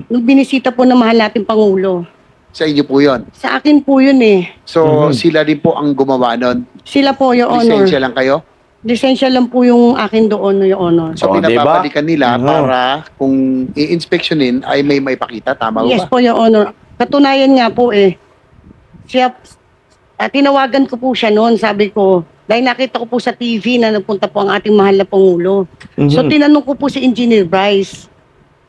Speaker 11: nung binisita po ng mahal nating Pangulo.
Speaker 12: Sa inyo po yun.
Speaker 11: Sa akin po yun eh.
Speaker 12: So, sila rin po ang gumawa nun.
Speaker 11: Sila po, Your Honor.
Speaker 12: Lisensya lang kayo?
Speaker 11: Lisensya lang po yung akin doon, Your Honor.
Speaker 12: So, pinapabalikan nila para kung i-inspectionin ay may maipakita. Tama ba?
Speaker 11: Yes po, Your Honor. Katunayan nga po eh. Siya, tinawagan ko po siya noon, sabi ko, dahil nakita ko po sa TV na nagpunta po ang ating mahal na Pangulo. So, tinanong ko po si Engineer Bryce,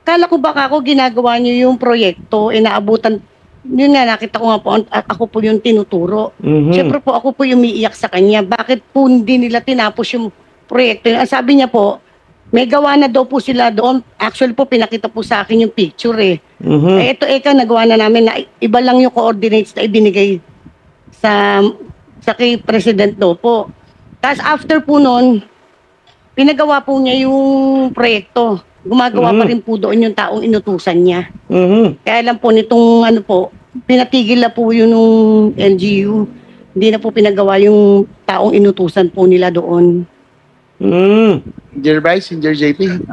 Speaker 11: kala ko baka ako ginagawa niyo yung proyekto, inaabutan, yun nga, nakita ko nga po, ako po yung tinuturo. Siyempre po, ako po yung umiiyak sa kanya. Bakit po hindi nila tinapos yung proyekto? Ang sabi niya po, may gawa na daw po sila doon. Actually po, pinakita po sa akin yung picture eh. Ito nagawa na namin na iba lang yung coordinates na ibinigay sa kay President daw po. Tapos after po noon, pinagawa po niya yung proyekto. Gumagawa pa rin po doon yung taong inutusan niya. Kaya lang po nitong pinatigil na po yun ng LGU. Hindi na po pinagawa yung taong inutusan po nila doon.
Speaker 12: Engineer Bryce, Engineer JP,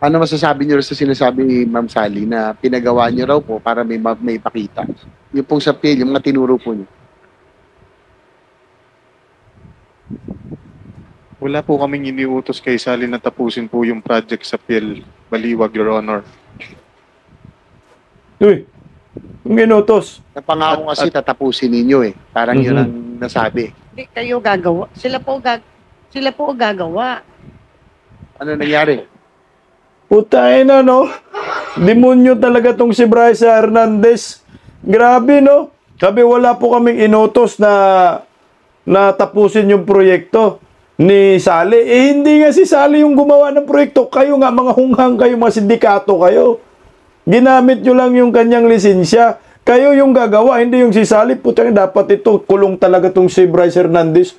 Speaker 12: ano masasabi niyo sa sinasabi ni Ma'am Sally na pinagawa niyo raw po para may ipakita? Yung pong sa PL, yung mga tinuro po niyo.
Speaker 6: Wala po kaming iniutos kay Sally na tapusin po yung project sa PL Baliwag, Your Honor.
Speaker 5: Uy, yung inutos.
Speaker 12: Napangako kasi tatapusin ninyo eh. Parang yun ang nasabi.
Speaker 11: Hindi kayo gagawa. Sila po gagawa.
Speaker 12: Ano nangyari?
Speaker 5: Putay na, no? Demonyo talaga tong si Bryce Hernandez. Grabe, no? Sabi, wala po kaming inutos na tapusin yung proyekto ni Sally. Hindi nga si Sally yung gumawa ng proyekto. Kayo nga, mga hunghang kayo, mga sindikato kayo. Ginamit nyo lang yung kanyang lisensya. Kayo yung gagawa, hindi yung si Sally. Putang, dapat ito, kulong talaga tong si Bryce Hernandez.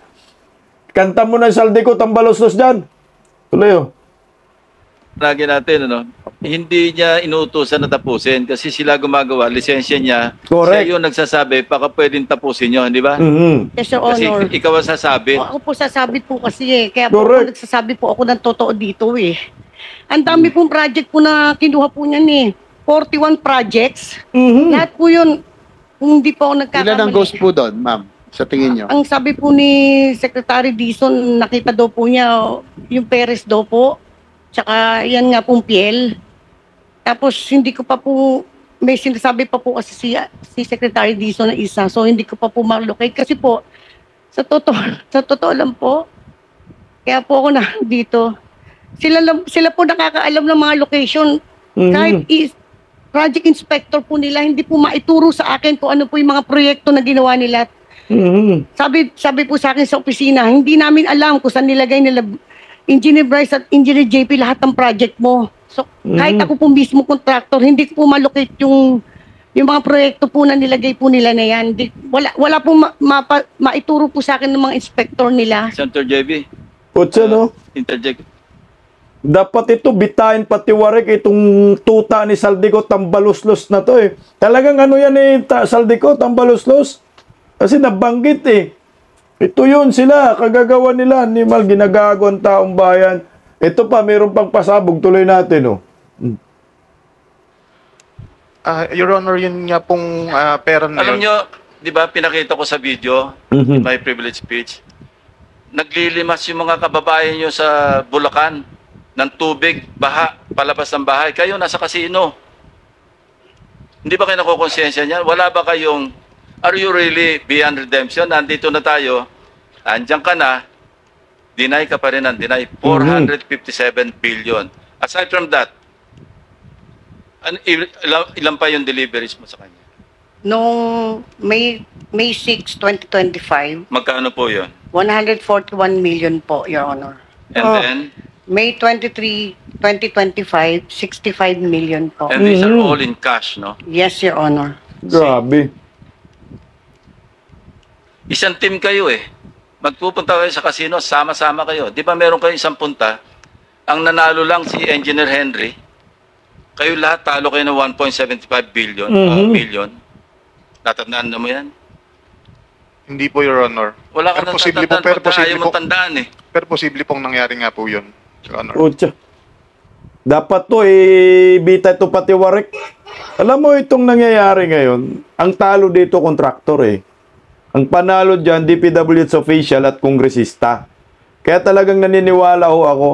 Speaker 5: Kanta mo na Saldico, tambalos-los dyan. Tuloy, oh.
Speaker 4: Lagi natin, hindi niya inuutosan na tapusin kasi sila gumagawa, lisensya niya.
Speaker 5: Correct.
Speaker 4: Siya yung nagsasabi, baka pwedeng tapusin nyo, di ba?
Speaker 11: Yes, Your
Speaker 4: Kasi
Speaker 11: Honor.
Speaker 4: ikaw ang sasabi.
Speaker 11: Ako po sasabit po kasi eh. Kaya po ako nagsasabi po ako ng totoo dito eh. Ang dami pong project po na kinuha po niyan eh. 41 projects. Lahat po yun, kung hindi po ako nagkakamali.
Speaker 12: Ilan ang ghost po doon, ma'am? Sa tingin nyo?
Speaker 11: Ang sabi po ni Secretary Dizon, nakita daw po niya yung Perez daw po. Tsaka yan nga pong PL. Tapos hindi ko pa po, may sinasabi pa po kasi si Secretary Dizon na isa. So hindi ko pa po ma-locate. Kasi po, sa totoo lang po, kaya po ako na dito. Sila po nakakaalam ng mga location. Kahit project inspector po nila, hindi po maituro sa akin kung ano po yung mga proyekto na ginawa nila. Sabi po sa akin sa opisina, hindi namin alam kung saan nilagay nila Engineer Bryce at Engineer JP lahat ng project mo. So, kahit ako po mismo contractor, hindi ko po malocate yung mga proyekto po na nilagay po nila na yan. Wala po maituro po sa akin ng mga inspector nila.
Speaker 4: Senator JB.
Speaker 5: Putsa, no?
Speaker 4: Interject.
Speaker 5: Dapat ito, bitain pati warik itong tuta ni Saldico, tambalos-los na to eh. Talagang ano yan eh, Saldico, tambalos-los. Kasi nabanggit eh. Ito yun sila, kagagawa nila. Animal, ginagago ang taong bayan. Ito pa, mayroon pang pasabog. Tuloy natin, oh.
Speaker 6: Your Honor, yun nga pong pera na
Speaker 4: Alam nyo, di ba, pinakita ko sa video, in my privilege speech, naglilimas yung mga kababayan nyo sa Bulacan ng tubig, baha, palabas ng bahay. Kayo nasa kasino. Hindi ba kayo nakukonsensya niyan? Wala ba kayong, are you really beyond redemption? Nandito na tayo, andyan ka na, deny ka pa rin ng deny. 457 billion. Aside from that, ilan pa yung deliveries mo sa kanya?
Speaker 11: Noong May 6, 2025,
Speaker 4: Magkano po yun?
Speaker 11: 141 million po, Your Honor.
Speaker 4: And then,
Speaker 11: May 23, 2025, 65 million po.
Speaker 4: and these are all in cash, no?
Speaker 11: Yes, Your Honor.
Speaker 5: Grabe.
Speaker 4: Isang team kayo eh. Magpupunta kayo sa casino, sama-sama kayo. Di ba meron kayo isang punta? Ang nanalo lang si Engineer Henry. Kayo lahat talo kayo ng 1.75 billion, million. Natandaan mo yan?
Speaker 6: Hindi po, Your Honor.
Speaker 4: Wala ka
Speaker 6: Pero
Speaker 4: nang
Speaker 6: posible po,
Speaker 4: tatandaan
Speaker 6: pero
Speaker 4: pagka
Speaker 6: posible
Speaker 4: ayaw
Speaker 6: po.
Speaker 4: mong tandaan eh.
Speaker 6: Pero posible pong nangyari nga po yun, Your Honor.
Speaker 5: Utsa. Dapat to, bita ito pati warik. Alam mo itong nangyayari ngayon, ang talo dito kontraktor eh. Ang panalo dyan, DPWH official at kongresista. Kaya talagang naniniwala ho ako,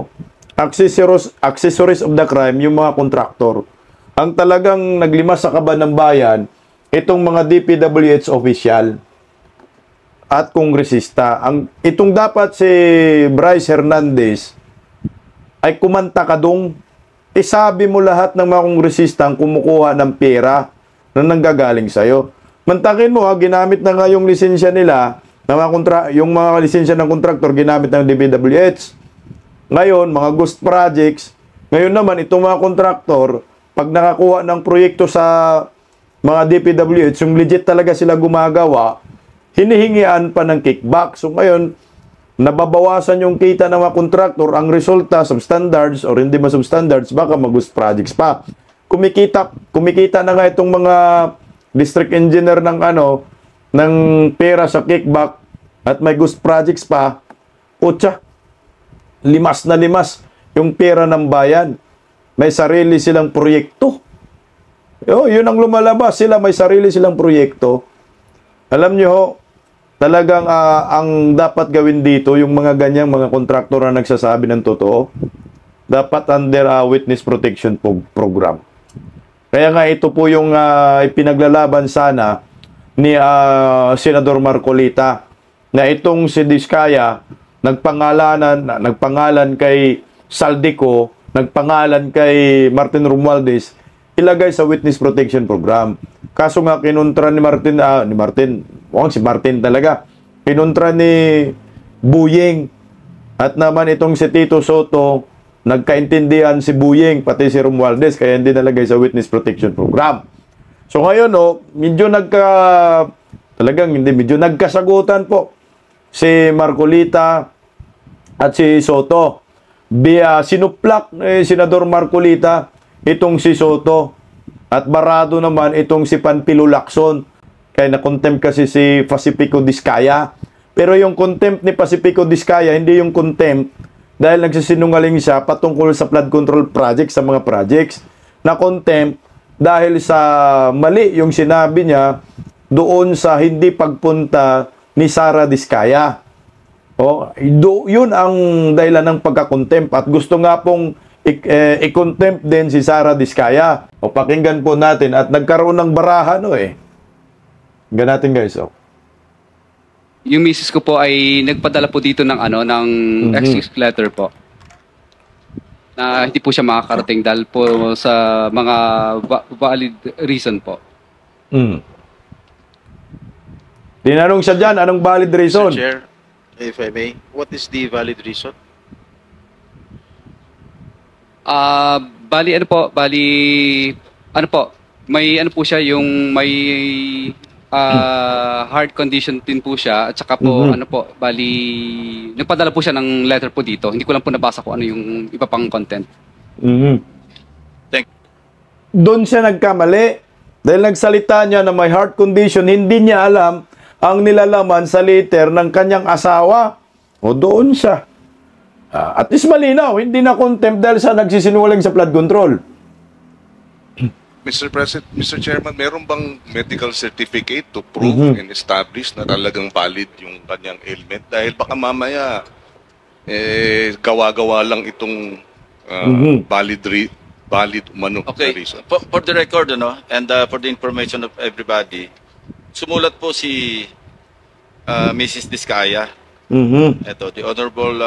Speaker 5: accessories of the crime, yung mga kontraktor. Ang talagang naglimas sa kaban ng bayan, itong mga DPWH official at kongresista. Itong dapat si Bryce Hernandez ay kumanta ka dong, isabi mo lahat ng mga kongresista ang kumukuha ng pera na nanggagaling sa'yo. Mantakin mo ginamit na nga yung lisensya nila, yung mga lisensya ng kontraktor ginamit ng DPWH. Ngayon, mga ghost projects. Ngayon naman, itong mga kontraktor, pag nakakuha ng proyekto sa mga DPWH, yung legit talaga sila gumagawa, hinihingian pa ng kickback. So ngayon, nababawasan yung kita ng mga kontraktor, ang resulta, substandards or hindi ba substandards, baka mag-ghost projects pa. Kumikita na nga itong mga district engineer ng pera sa kickback at may ghost projects pa. Utsa, limas na limas yung pera ng bayan. May sarili silang proyekto. Yun ang lumalabas. Sila may sarili silang proyekto. Alam nyo ho, talagang ang dapat gawin dito, yung mga ganyang mga kontraktor na nagsasabi ng totoo, dapat under witness protection program. Kaya nga ito po yung ipinaglalaban sana ni Senador Marcolita, na itong si Diskaya nagpangalan kay Saldico, nagpangalan kay Martin Romualdez, ilagay sa witness protection program. Kaso nga kinontra ni Martin talaga. Kinontra ni Buying at naman itong si Tito Soto, nagkaintindihan si Buying pati si Romualdez kaya hindi nalagay sa witness protection program. So ngayon medyo nagkasagutan po si Marcolita at si Soto. Sinuplak Senador Marcolita itong si Soto at barado naman itong si Panfilo Lacson. Kaya na-contempt kasi si Pacifico Diskaya. Pero yung contempt ni Pacifico Diskaya, hindi yung contempt dahil nagsisinungaling siya patungkol sa flood control project, sa mga projects. Na-contempt dahil sa mali yung sinabi niya doon sa hindi pagpunta ni Sara Diskaya. Yun ang dahilan ng pagka-contempt at gusto nga pong i-contempt din si Sara Diskaya. Pakinggan po natin at nagkaroon ng baraha Hanggang natin guys.
Speaker 13: Yung misis ko po ay nagpadala po dito ng excuse letter po. Na hindi po siya makakarating dahil po sa mga valid reason po.
Speaker 5: Tinanong siya dyan, anong valid reason?
Speaker 7: Mr. Chair, if I may, what is the valid reason?
Speaker 13: May po siya yung may heart condition din po siya at saka po nagpadala po siya ng letter po dito. Hindi ko lang po nabasa kung ano yung iba pang content.
Speaker 5: Doon siya nagkamali dahil nagsalita niya na may heart condition, hindi niya alam ang nilalaman sa letter ng kanyang asawa. Doon siya. At least malinaw, hindi na contempt dahil sa nagsisinungaling sa flood control.
Speaker 14: Mr. President, Mr. Chairman, meron bang medical certificate to prove and establish na talagang valid yung kanyang ailment? Dahil baka mamaya gawa-gawa lang itong valid umano reason.
Speaker 4: For the record, and for the information of everybody, sumulat po si Mrs. Diskaya. Ito, the Honorable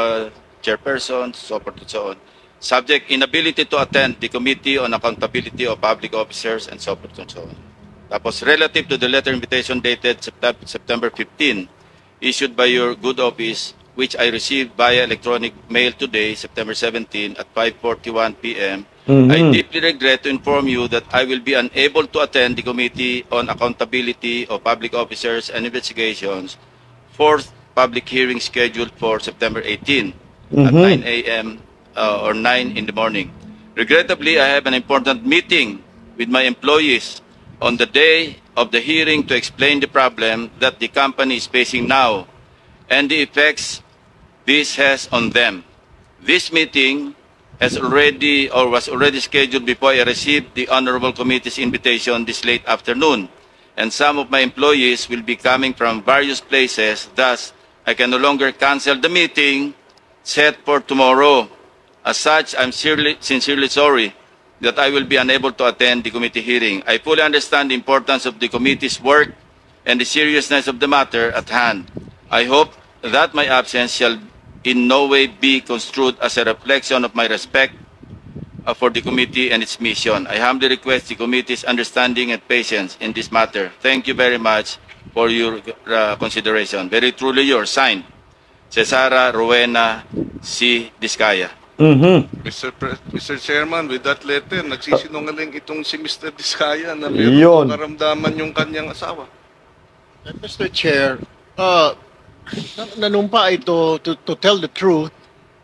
Speaker 4: Chairperson, so forth and so on. Subject, inability to attend the Committee on Accountability of Public Officers and so forth and so on. Tapos, relative to the letter invitation dated September 15, issued by your good office, which I received via electronic mail today, September 17 at 5:41 p.m., I deeply regret to inform you that I will be unable to attend the Committee on Accountability of Public Officers and Investigations, fourth public hearing scheduled for September 18 at 9 a.m. Or 9 in the morning. Regrettably, I have an important meeting with my employees on the day of the hearing to explain the problem that the company is facing now and the effects this has on them. This meeting was already scheduled before I received the Honorable Committee's invitation this late afternoon, and some of my employees will be coming from various places. Thus, I can no longer cancel the meeting set for tomorrow. As such, I'm sincerely sorry that I will be unable to attend the committee hearing. I fully understand the importance of the committee's work and the seriousness of the matter at hand. I hope that my absence shall in no way be construed as a reflection of my respect for the committee and its mission. I humbly request the committee's understanding and patience in this matter. Thank you very much for your consideration. Very truly yours, signed, Cesara Rowena C. Diskaya.
Speaker 14: Mr. Chairman, with that letter, nagsisinungaling itong si Mr. Diskaya na mayroong karamdaman yung kanyang asawa.
Speaker 10: Mr. Chair, nanumpa ito to tell the truth,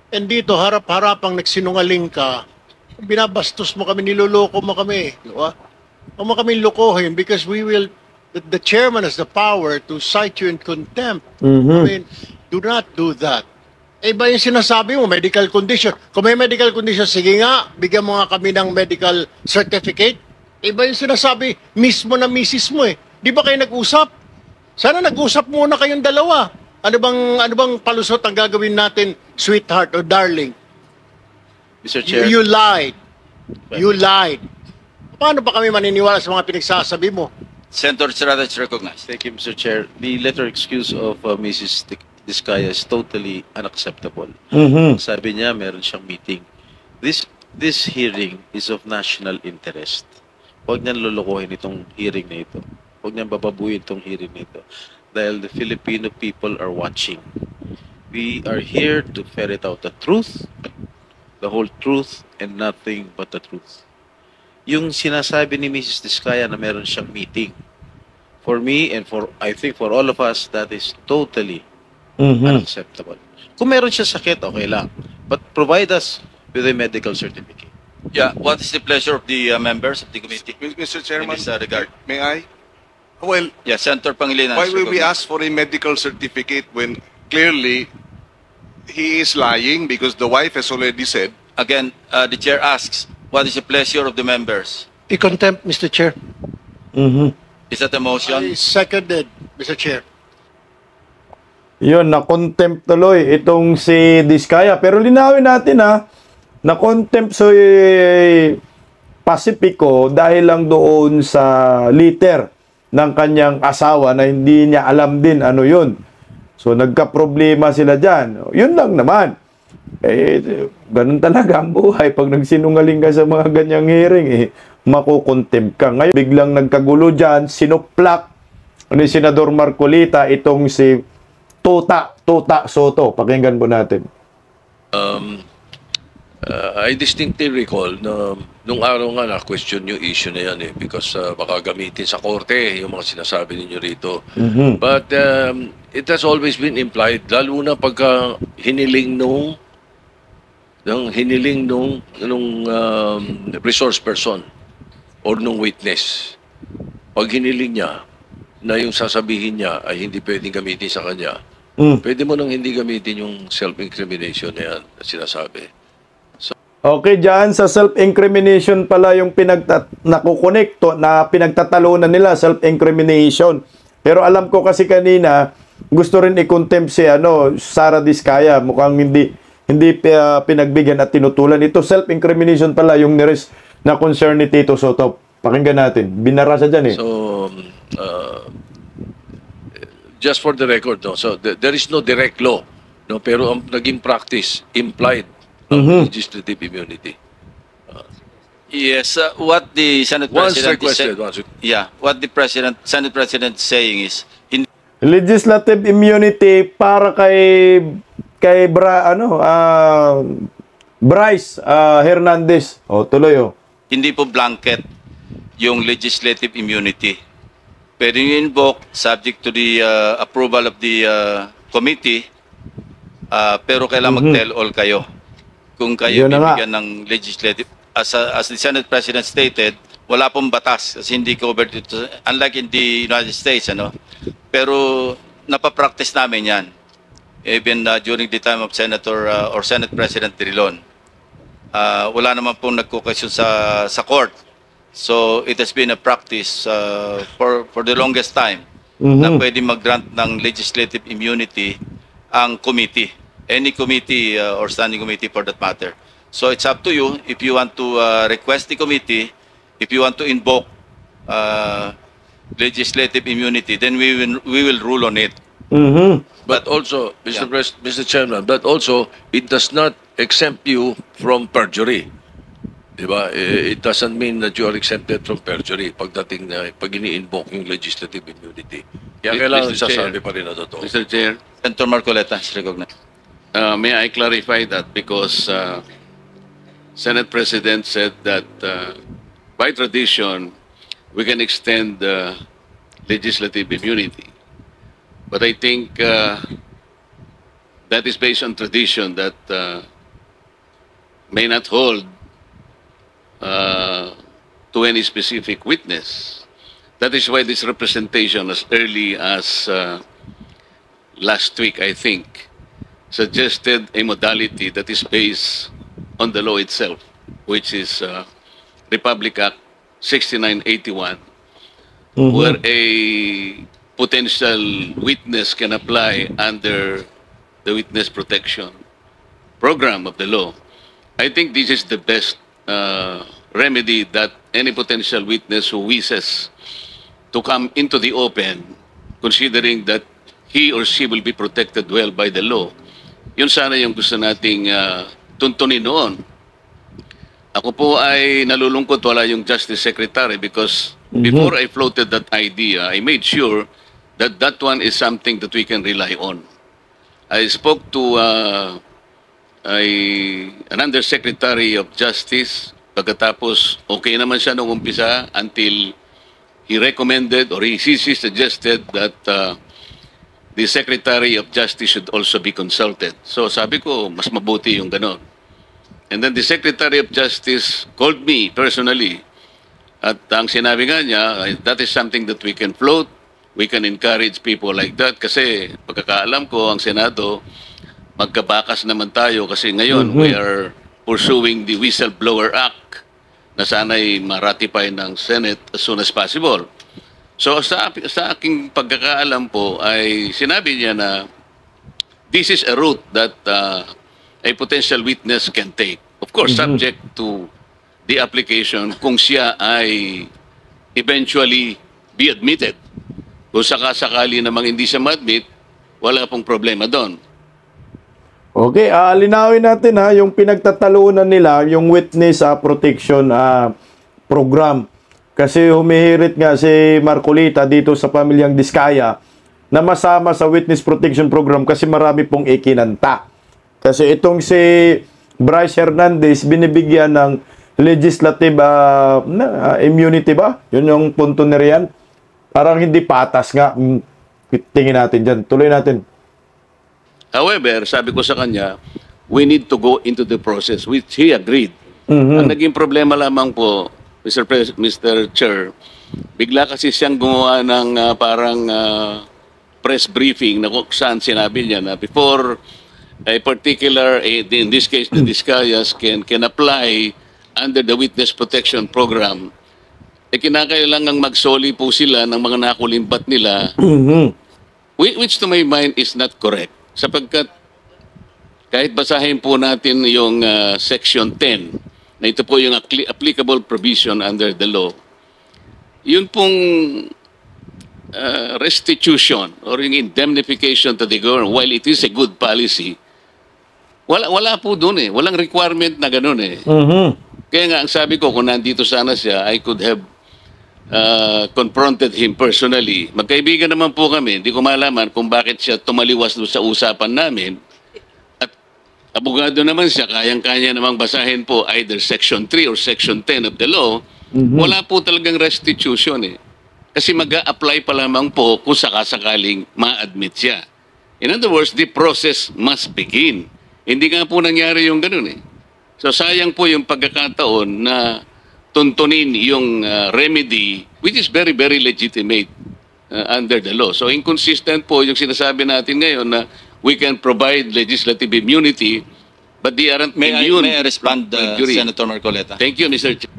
Speaker 10: and dito harap-harapang nagsinungaling ka, binabastos mo kami, niloloko mo kami. Diba? Huwag mo kami lokohin because the chairman has the power to cite you in contempt. I mean, do not do that. Iba yung sinasabi mo, medical condition. Kung may medical condition, sige nga, bigyan mo nga kami ng medical certificate. Iba yung sinasabi mismo na misis mo eh. Di ba kayo nag-usap? Sana nag-usap muna kayong dalawa. Ano bang palusot ang gagawin natin, sweetheart or darling?
Speaker 7: Mr. Chair.
Speaker 10: You lied. You lied. Paano ba kami maniniwala sa mga pinagsasabi mo?
Speaker 4: Senator Estrada is recognized.
Speaker 7: Thank you, Mr. Chair. The letter excuse of Mrs. Diskaya is totally unacceptable. Sabi niya, meron siyang meeting. This hearing is of national interest. Huwag niyang lulukohin itong hearing na ito. Huwag niyang bababuyin itong hearing na ito. Dahil the Filipino people are watching. We are here to ferret out the truth, the whole truth, and nothing but the truth. Yung sinasabi ni Mrs. Diskaya na meron siyang meeting, for me and I think for all of us, that is totally unacceptable. Kung meron siya sakit, okay lang. But provide us with a medical certificate.
Speaker 4: Yeah, what is the pleasure of the members of the committee?
Speaker 14: Mr. Chairman,
Speaker 4: in this regard?
Speaker 14: may I? Well,
Speaker 4: yeah, Senator Pangilinan.
Speaker 14: why will we ask for a medical certificate when clearly he is lying because the wife has already said?
Speaker 4: Again, the chair asks, what is the pleasure of the members?
Speaker 9: I-contempt, Mr. Chair.
Speaker 4: Is that a motion?
Speaker 10: I seconded, Mr. Chair.
Speaker 5: Yun, na-contempt tuloy itong si Diskaya. Pero linawin natin na-contempt si Pacifico dahil lang doon sa liter ng kanyang asawa na hindi niya alam din ano yun. So, nagka-problema sila dyan. Yun lang naman. Ganun talaga ang buhay. Pag nagsinungaling ka sa mga ganyang hearing, makukontempt ka. Ngayon, biglang nagkagulo dyan, sinuplak ni Senador Marcolita itong si Tuta Soto. Pakinggan po natin.
Speaker 3: I distinctly recall na nung araw nga na-question yung issue na yan because baka gamitin sa korte yung mga sinasabi ninyo rito. But it has always been implied, lalo na pagka hiniling nung resource person or nung witness. Pag hiniling niya na yung sasabihin niya ay hindi pwedeng gamitin sa kanya, pwede mo nang hindi gamitin yung self-incrimination na yan na sinasabi.
Speaker 5: Okay, dyan sa self-incrimination pala yung nakukonekto na pinagtatalunan nila, self-incrimination. Pero alam ko kasi kanina, gusto rin i-contempt si Sara Diskaya. Mukhang hindi pinagbigyan at tinutulan. Ito self-incrimination pala yung nearest na concern ni Tito Soto. Pakinggan natin. Binara siya dyan
Speaker 3: So, just for the record, so there is no direct law, pero ang naging practice implied legislative immunity.
Speaker 4: Yes, what the Senate
Speaker 3: Once
Speaker 4: President is
Speaker 3: requested,
Speaker 4: what the Senate President is saying is hindi
Speaker 5: Legislative immunity para kay Bryce Hernandez. Tuloy
Speaker 4: hindi po blanket yung legislative immunity. Pwede nyo invoke subject to the approval of the committee, pero kailangan mag-tell all kayo kung kayo
Speaker 5: Yun na nga.
Speaker 4: bibigyan ng legislative. As the Senate President stated, wala pong batas kasi hindi covered ito, unlike in the United States, pero napapractice namin yan even during the time of Senator or Senate President Drilon. Wala naman pong nagko-question sa court. So it has been a practice for the longest time na pwede mag-grant ng legislative immunity ang committee, any committee or standing committee for that matter. So it's up to you if you want to request the committee, if you want to invoke legislative immunity, then we will rule on it.
Speaker 3: But also, Mr. Chairman, but also, it does not exempt you from perjury. Diba? It doesn't mean that you are exempted from perjury pagdating na pag ini-invoke yung legislative immunity. Kaya kailangan
Speaker 1: Mr. Chair.
Speaker 3: sasabi pa rin na totoo.
Speaker 1: Mr. Chair,
Speaker 4: Senator Marcoleta is recognized.
Speaker 1: may I clarify that because Senate President said that by tradition, we can extend legislative immunity. But I think that is based on tradition that may not hold to any specific witness. That is why this representation, as early as last week, I think, suggested a modality that is based on the law itself, which is Republic Act 6981, where a potential witness can apply under the witness protection program of the law. I think this is the best remedy that any potential witness who wishes to come into the open, considering that he or she will be protected well by the law. Yun sana yung gusto nating tuntunin noon. Ako po ay nalulungkot wala yung Justice Secretary because before I floated that idea, I made sure that that one is something that we can rely on. I spoke to an Undersecretary of Justice. Pagkatapos, okay naman siya nung umpisa until he recommended or he suggested that the Secretary of Justice should also be consulted. So sabi ko, mas mabuti yung ganon. And then the Secretary of Justice called me personally. At ang sinabi nga niya, that is something that we can float. We can encourage people like that. Kasi pagkakaalam ko, ang Senado, magkabakas naman tayo kasi ngayon we are pursuing the Whistleblower Act na sana'y ma-ratify ng Senate as soon as possible. So sa aking pagkakaalam po ay sinabi niya na this is a route that a potential witness can take. Of course, subject to the application kung siya ay eventually be admitted. Kung sakasakali namang hindi siya ma-admit, wala pong problema doon.
Speaker 5: Okay, linawin natin yung pinagtatalunan nila, yung witness protection program. Kasi humihirit nga si Marcolita dito sa pamilyang Diskaya na masama sa witness protection program kasi marami pong ikinanta. Kasi itong si Bryce Hernandez binibigyan ng legislative immunity ba? Yun yung punto na riyan. Parang hindi patas nga. Tingin natin dyan. Tuloy natin.
Speaker 1: However, sabi ko sa kanya, we need to go into the process, which he agreed. Ang naging problema lamang po, Mr. Chair, bigla kasi siyang gumawa ng parang press briefing na kung saan sinabi niya na before a particular, in this case, the Discayas can apply under the Witness Protection Program, kinakailangang magsoli po sila ng mga nakulimbat nila, which to my mind is not correct. Sapagkat kahit basahin po natin yung Section 10, na ito po yung applicable provision under the law, yun pong restitution or yung indemnification to the government, while it is a good policy, wala po doon Walang requirement na ganun Kaya nga, ang sabi ko, kung nandito sana siya, I could have confronted him personally. Magkaibigan naman po kami. Hindi ko malaman kung bakit siya tumaliwas doon sa usapan namin. At abogado naman siya, kayang-kanya namang basahin po either Section 3 or Section 10 of the law. Wala po talagang restitution eh. Kasi mag-a-apply pa lamang po kung sakasakaling ma-admit siya. In other words, the process must begin. Hindi nga po nangyari yung ganun eh. So sayang po yung pagkakataon na tuntunin yung remedy which is very, very legitimate under the law. So inconsistent po yung sinasabi natin ngayon na we can provide legislative immunity but they aren't immune.
Speaker 4: May I respond, Senator Marcoleta?
Speaker 1: Thank you, Mr. Chair.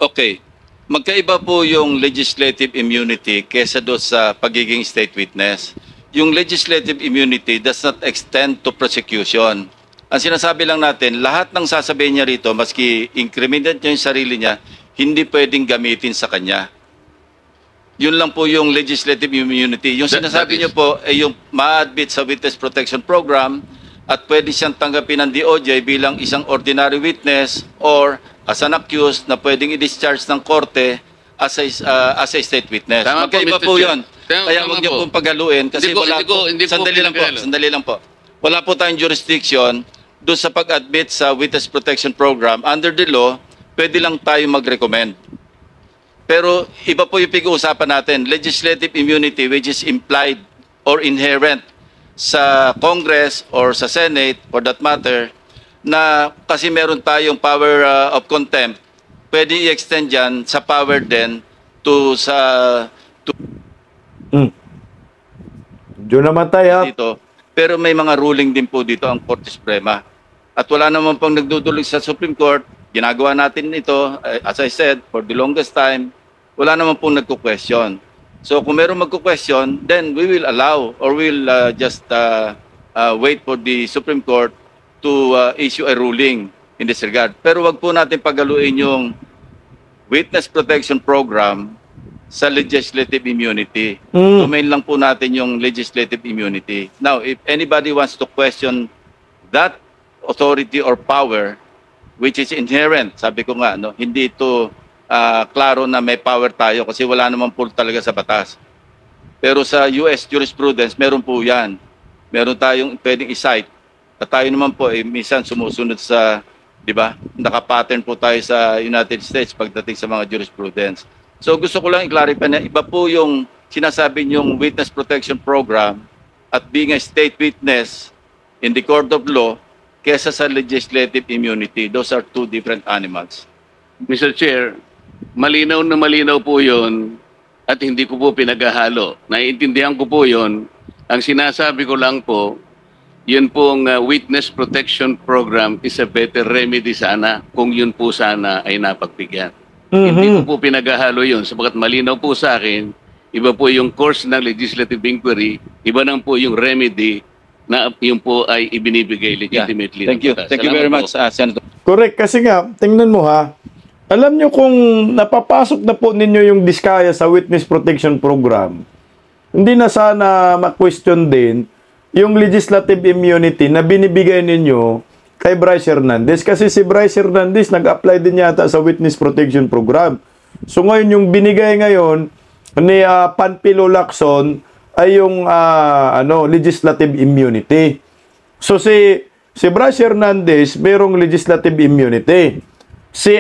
Speaker 4: Okay. Magkaiba po yung legislative immunity kesa doon sa pagiging state witness. Yung legislative immunity does not extend to prosecution. Ang sinasabi lang natin, lahat ng sasabihin niya rito, maski incriminate niya yung sarili niya, hindi pwedeng gamitin sa kanya. Yun lang po yung legislative immunity. Yung sinasabi niyo po ay yung ma-admit sa Witness Protection Program at pwede siyang tanggapin ng DOJ bilang isang ordinary witness or as an accused na pwedeng i-discharge ng korte as a state witness.
Speaker 1: Tama
Speaker 4: Magkaiba
Speaker 1: po,
Speaker 4: po
Speaker 1: Mr.
Speaker 4: yun.
Speaker 1: Chair.
Speaker 4: Kaya
Speaker 1: Tama
Speaker 4: huwag niyo
Speaker 1: po.
Speaker 4: pong paghaluin kasi sandali lang po. Wala po tayong jurisdiction doon sa pag-admit sa Witness Protection Program. Under the law, pwede lang tayo mag-recommend. Pero iba po yung pag-uusapan natin, legislative immunity which is implied or inherent sa Congress or sa Senate for that matter, na kasi meron tayong power of contempt, pwede i-extend yan sa power din to sa
Speaker 5: Diyo namatay ha.
Speaker 4: dito. Pero may mga ruling din po dito ang Korte Suprema. At wala naman pong nagdudulog sa Supreme Court. Ginagawa natin ito, as I said, for the longest time, wala naman pong nagko-question. So kung meron magko-question, then we will allow or we'll just wait for the Supreme Court to issue a ruling in this regard. Pero wag po natin pagaluin yung Witness Protection Program sa legislative immunity. Domain lang po natin yung legislative immunity. Now, if anybody wants to question that authority or power, which is inherent, sabi ko nga, no, hindi ito klaro na may power tayo kasi wala naman po talaga sa batas. Pero sa US jurisprudence, meron po yan. Meron tayong pwedeng i-cite. At tayo naman po, minsan sumusunod sa, di ba, nakapattern po tayo sa United States pagdating sa mga jurisprudence. So gusto ko lang i-clarify na iba po yung sinasabi niyong Witness Protection Program at being a state witness in the court of law kesa sa legislative immunity. Those are two different animals.
Speaker 1: Mr. Chair, malinaw na malinaw po yun at hindi ko po pinaghahalo. Naiintindihan ko po yun. Ang sinasabi ko lang po, yun pong Witness Protection Program is a better remedy sana kung yun po sana ay napagbigyan. Hindi ko po pinaghahalo yun sapagkat malinaw po sa akin, iba po yung course ng legislative inquiry, iba nang po yung remedy na yun po ay ibinibigay legitimately.
Speaker 4: Thank you. Thank you very much, Senator.
Speaker 5: Correct. Kasi nga, tingnan mo ha, alam nyo kung napapasok na po ninyo yung diskaya sa Witness Protection Program, hindi na sana ma-question din yung legislative immunity na binibigay ninyo kay Bryce Hernandez. Kasi si Bryce Hernandez nag-apply din yata sa Witness Protection Program. So ngayon, yung binigay ngayon ni Panfilo Lacson ay yung legislative immunity. So si Bryce Hernandez merong legislative immunity. Si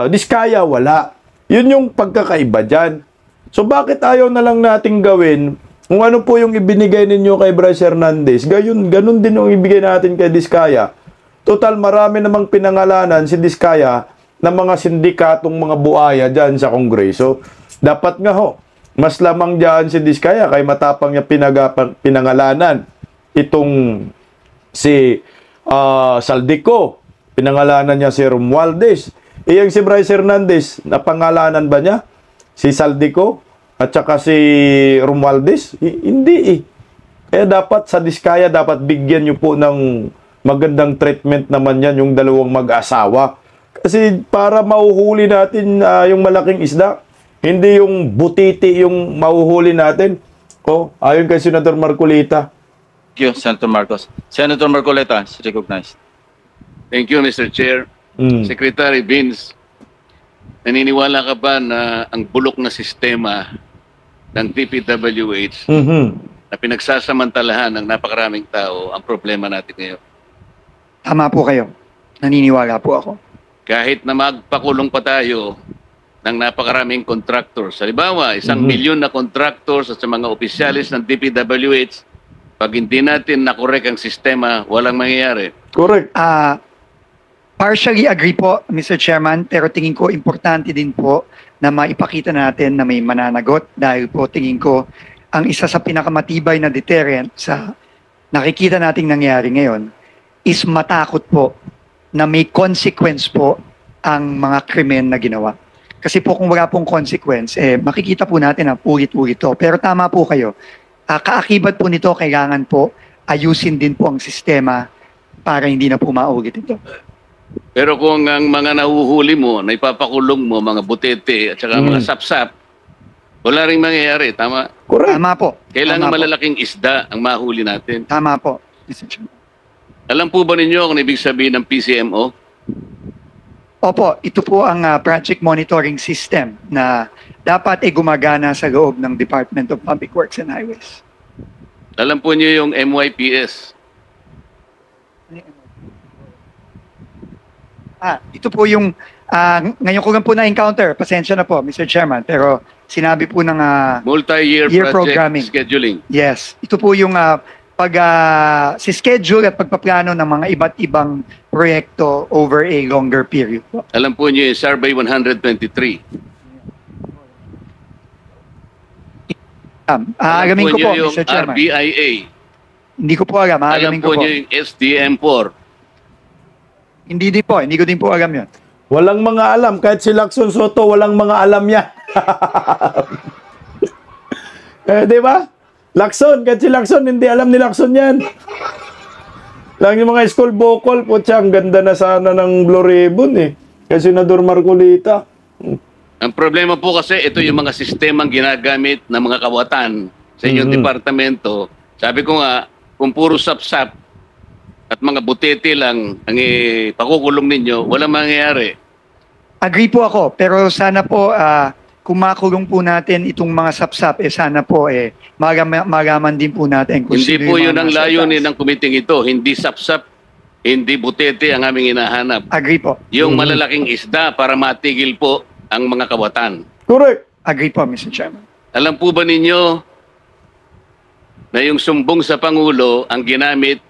Speaker 5: Diskaya wala. Yun yung pagkakaiba dyan. So bakit ayaw na lang nating gawin kung ano po yung ibinigay ninyo kay Bryce Hernandez, ganun din yung ibigay natin kay Diskaya. Total, marami namang pinangalanan si Diskaya ng mga sindikatong mga buaya dyan sa Kongreso. Dapat nga ho, mas lamang dyan si Diskaya kay matapang niya pinangalanan. Itong si Saldico, pinangalanan niya si Romualdez. Iyang si Bryce Hernandez, napangalanan ba niya? Si Saldico? At saka si Romualdez? Hindi eh. Kaya dapat sa Diskaya, dapat bigyan nyo po ng magandang treatment naman yan yung dalawang mag-asawa. Kasi para mauhuli natin yung malaking isda, hindi yung butiti yung mauhuli natin. Ayon kay Senator Marcolita.
Speaker 4: Thank you, Senator Marcos. Senator Marcoleta is recognized.
Speaker 1: Thank you, Mr. Chair. Secretary Vince, naniniwala ka ba na ang bulok na sistema ng DPWH na pinagsasamantalahan ng napakaraming tao ang problema natin ngayon?
Speaker 15: Tama po kayo. Naniniwala po ako.
Speaker 1: Kahit na magpakulong pa tayo ng napakaraming contractors. Halimbawa, 1 milyon na contractors at sa mga opisyalis ng DPWH, pag hindi natin na-correct ang sistema, walang mangyayari.
Speaker 5: Correct.
Speaker 15: Partially agree po, Mr. Chairman, pero tingin ko importante din po na maipakita natin na may mananagot dahil po tingin ko ang isa sa pinakamatibay na deterrent sa nakikita nating nangyari ngayon is matakot po na may consequence po ang mga krimen na ginawa. Kasi po kung wala pong consequence, makikita po natin na ulit-ulit to. Pero tama po kayo. Kaakibat po nito, kailangan po ayusin din po ang sistema para hindi na po maulit ito.
Speaker 1: Pero kung ang mga nahuhuli mo, na ipapakulong mo, mga butete at saka mga sapsap, wala rin mangyayari. Tama?
Speaker 15: Correct. Tama po.
Speaker 1: Kailangan
Speaker 15: Tama
Speaker 1: malalaking isda ang mahuli natin.
Speaker 15: Tama po, Mr. Chairman.
Speaker 1: Alam po ba ninyo kung ibig sabihin ng PCMO?
Speaker 15: Opo, ito po ang project monitoring system na dapat gumagana sa loob ng Department of Public Works and Highways.
Speaker 1: Alam po niyo yung MYPS?
Speaker 15: Ito po yung, ngayon ko lang po na-encounter, pasensya na po, Mr. Chairman, pero sinabi po ng
Speaker 1: multi-year project
Speaker 15: programming.
Speaker 1: Scheduling.
Speaker 15: Yes, ito po yung si schedule at pagpaplano ng mga iba't ibang proyekto over a longer period po.
Speaker 1: Alam po niyo yung Survey 123.
Speaker 15: Aalamin ko po,
Speaker 1: yung
Speaker 15: Mr. Chairman.
Speaker 1: RBIA.
Speaker 15: Hindi ko po alam, aalamin ko po.
Speaker 1: Alam po niyo yung SDM4.
Speaker 15: Hindi ko din po alam yun.
Speaker 5: Walang mga alam. Kahit si Lacson Soto, walang mga alam yan. Di ba? Lacson, kahit si Lacson, hindi alam ni Lacson yan. Lang yung mga school vocal, po ang ganda na sana ng Blue Ribbon eh. Kasi Senador Marcolita.
Speaker 1: Ang problema po kasi, ito yung mga sistemang ginagamit ng mga kawatan sa inyong departamento. Sabi ko nga, kung puro sapsap at mga butete lang ang pakukulong ninyo, walang mangyayari.
Speaker 15: Agree po ako, pero sana po kung makulong po natin itong mga sapsap, sana po magaman din po natin.
Speaker 1: Hindi po yun ang layunin ng kumiting ito. Hindi sapsap, hindi butete ang aming hinahanap.
Speaker 15: Agree po.
Speaker 1: Yung malalaking isda para matigil po ang mga kawatan.
Speaker 5: Correct.
Speaker 15: Agree po, Mr. Chairman.
Speaker 1: Alam po ba ninyo na yung sumbong sa Pangulo ang ginamit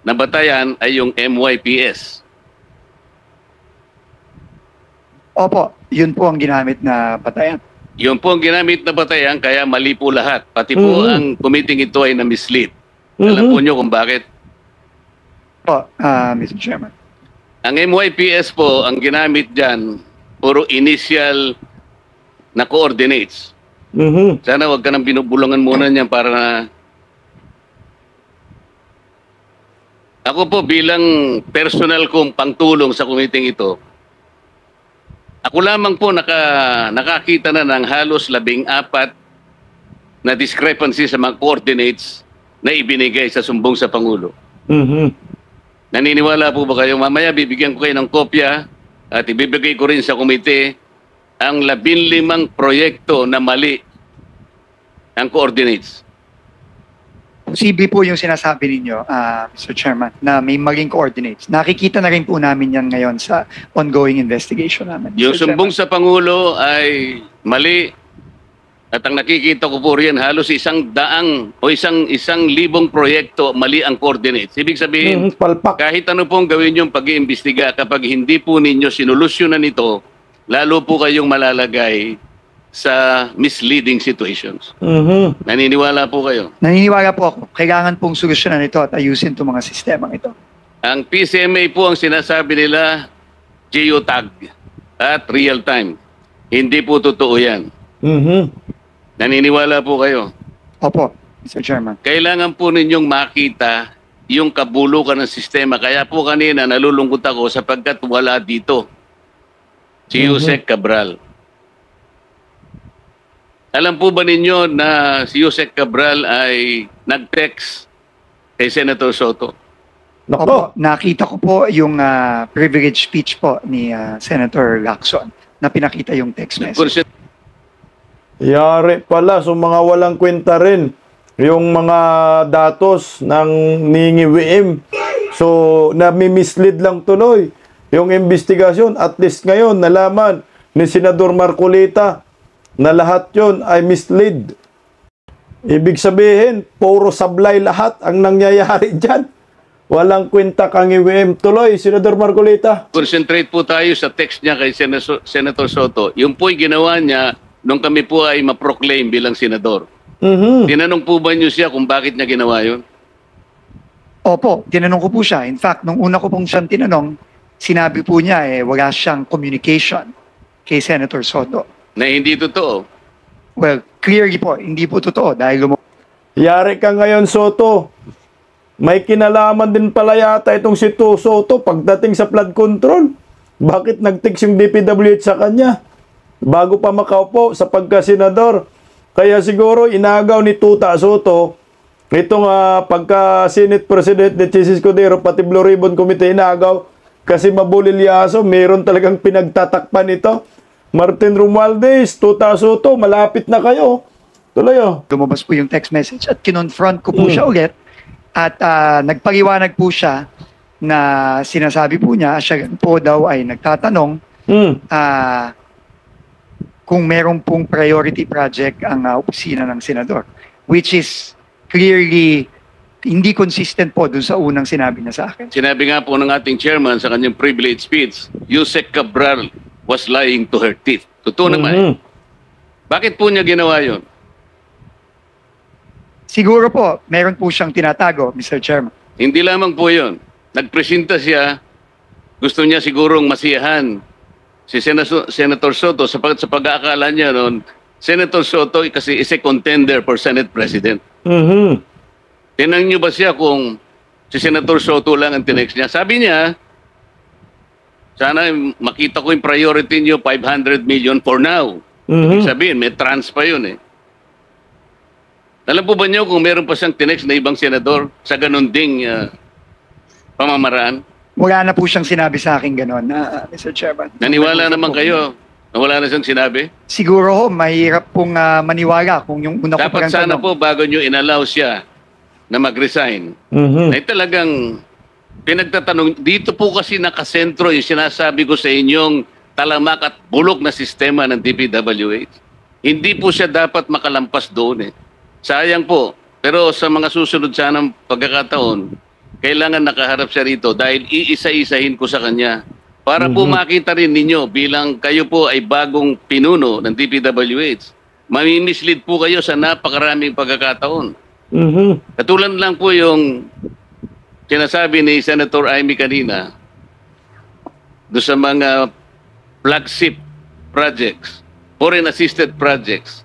Speaker 1: na batayan ay yung MYPS?
Speaker 15: Opo, yun po ang ginamit na batayan.
Speaker 1: Yun po ang ginamit na batayan, kaya mali po lahat. Pati po ang kumiting ito ay na-mislead. Alam po nyo kung bakit?
Speaker 15: Po, Mr. Chairman.
Speaker 1: Ang MYPS po, ang ginamit dyan, puro initial na coordinates. Sana wag ka nang binubulungan muna niyan para na... Ako po bilang personal kong pangtulong sa kumiting ito, ako lamang po nakakita na ng halos 14 na discrepancy sa mga coordinates na ibinigay sa sumbong sa Pangulo. Naniniwala po ba kayo? Mamaya bibigyan ko kayo ng kopya at ibibigay ko rin sa komite ang 15 proyekto na mali ang coordinates.
Speaker 15: Posible po yung sinasabi ninyo, Mr. Chairman, na may maling coordinates. Nakikita na rin po namin yan ngayon sa ongoing investigation namin.
Speaker 1: Yung sumbong sa Pangulo ay mali at ang nakikita ko po riyan halos 100 o 1,000 proyekto mali ang coordinates. Ibig sabihin, kahit ano pong gawin yung pag-iimbestiga, kapag hindi po ninyo sinolusyonan ito, lalo po kayong malalagay sa misleading situations. Naniniwala po kayo?
Speaker 15: Naniniwala po ako. Kailangan pong solusyonan ito at ayusin itong mga sistemang ito.
Speaker 1: Ang PCMA po ang sinasabi nila geotag at real time. Hindi po totoo yan. Naniniwala po kayo?
Speaker 15: Opo, Mr. Chairman.
Speaker 1: Kailangan po ninyong makita yung kabulukan ng sistema. Kaya po kanina nalulungkot ako sapagkat wala dito si Yusek Cabral. Alam po ba ninyo na si Yusek Cabral ay nag-text kay Senator Soto?
Speaker 5: Nako.
Speaker 15: Nakita ko po yung privilege speech po ni Senator Lacson na pinakita yung text message.
Speaker 5: Yari pala, so mga walang kwenta rin yung mga datos ng NINGI-WM. So, nami-mislead lang tuloy yung investigasyon. At least ngayon, nalaman ni Senador Marcolita na lahat yon ay mislead. Ibig sabihin, puro sablay lahat ang nangyayari dyan. Walang kwenta kang IWM. Tuloy, Senador Marcolita.
Speaker 1: Concentrate po tayo sa text niya kay Senator Soto. Yung po'y ginawa niya nung kami po ay ma-proclaim bilang senador. Tinanong po ba niyo siya kung bakit niya ginawa yun?
Speaker 15: Opo, tinanong ko po siya. In fact, nung una ko pong siyang tinanong, sinabi po niya wala siyang communication kay Senator Soto.
Speaker 1: Na hindi totoo?
Speaker 15: Well, clearly po, hindi po totoo dahil
Speaker 5: Yari ka ngayon, Soto. May kinalaman din pala yata itong si Soto pagdating sa flood control. Bakit nag-text yung DPWH sa kanya bago pa makaupo sa pagka-senador? Kaya siguro inagaw ni Tuta Soto itong pagka-Senate President ni Chis Escudero pati Blue Ribbon Committee inagaw kasi mabulilyaso. Meron talagang pinagtatakpan ito. Martin Romualdez, Tuta Soto, malapit na kayo. Tuloy
Speaker 15: lumabas po yung text message at kinonfront ko po siya ulit at nagpaliwanag po siya na sinasabi po niya, siya po daw ay nagtatanong kung meron pong priority project ang opisina ng senador, which is clearly hindi consistent po dun sa unang sinabi niya sa akin.
Speaker 1: Sinabi nga po ng ating chairman sa kanyang privilege speech, Yusek Cabral was lying to her teeth. Totoo naman. Bakit po niya ginawa yun?
Speaker 15: Siguro po, meron po siyang tinatago, Mr. Chairman.
Speaker 1: Hindi lamang po yun. Nagpresenta siya, gusto niya sigurong masiyahan si Senator Soto sa pag-aakala niya noon, Senator Soto kasi is a contender for Senate President. Tinanong niyo ba siya kung si Senator Soto lang ang tinext niya? Sabi niya, sana makita ko yung priority niyo, 500 million for now. Ibig sabihin, may trans pa yun eh. Alam po ba niyo kung meron pa siyang tinext na ibang senador sa ganun ding pamamaraan?
Speaker 15: Wala na po siyang sinabi sa akin gano'n, Mr. Chairman.
Speaker 1: Naniwala naman kayo na wala na siyang sinabi?
Speaker 15: Siguro ho, mahirap pong maniwala kung yung una ko
Speaker 1: dapat sana po bago nyo inallow siya na mag-resign, ay talagang pinagtatanong, dito po kasi nakasentro yung sinasabi ko sa inyong talamak at bulok na sistema ng DPWH. Hindi po siya dapat makalampas doon eh. Sayang po. Pero sa mga susunod sanang pagkakataon, kailangan nakaharap siya rito dahil iisa-isahin ko sa kanya para po makita rin ninyo bilang kayo po ay bagong pinuno ng DPWH. Mamimislead po kayo sa napakaraming pagkakataon. Katulad lang po yung sinasabi ni Senator Amy kanina do sa mga flagship projects, foreign assisted projects.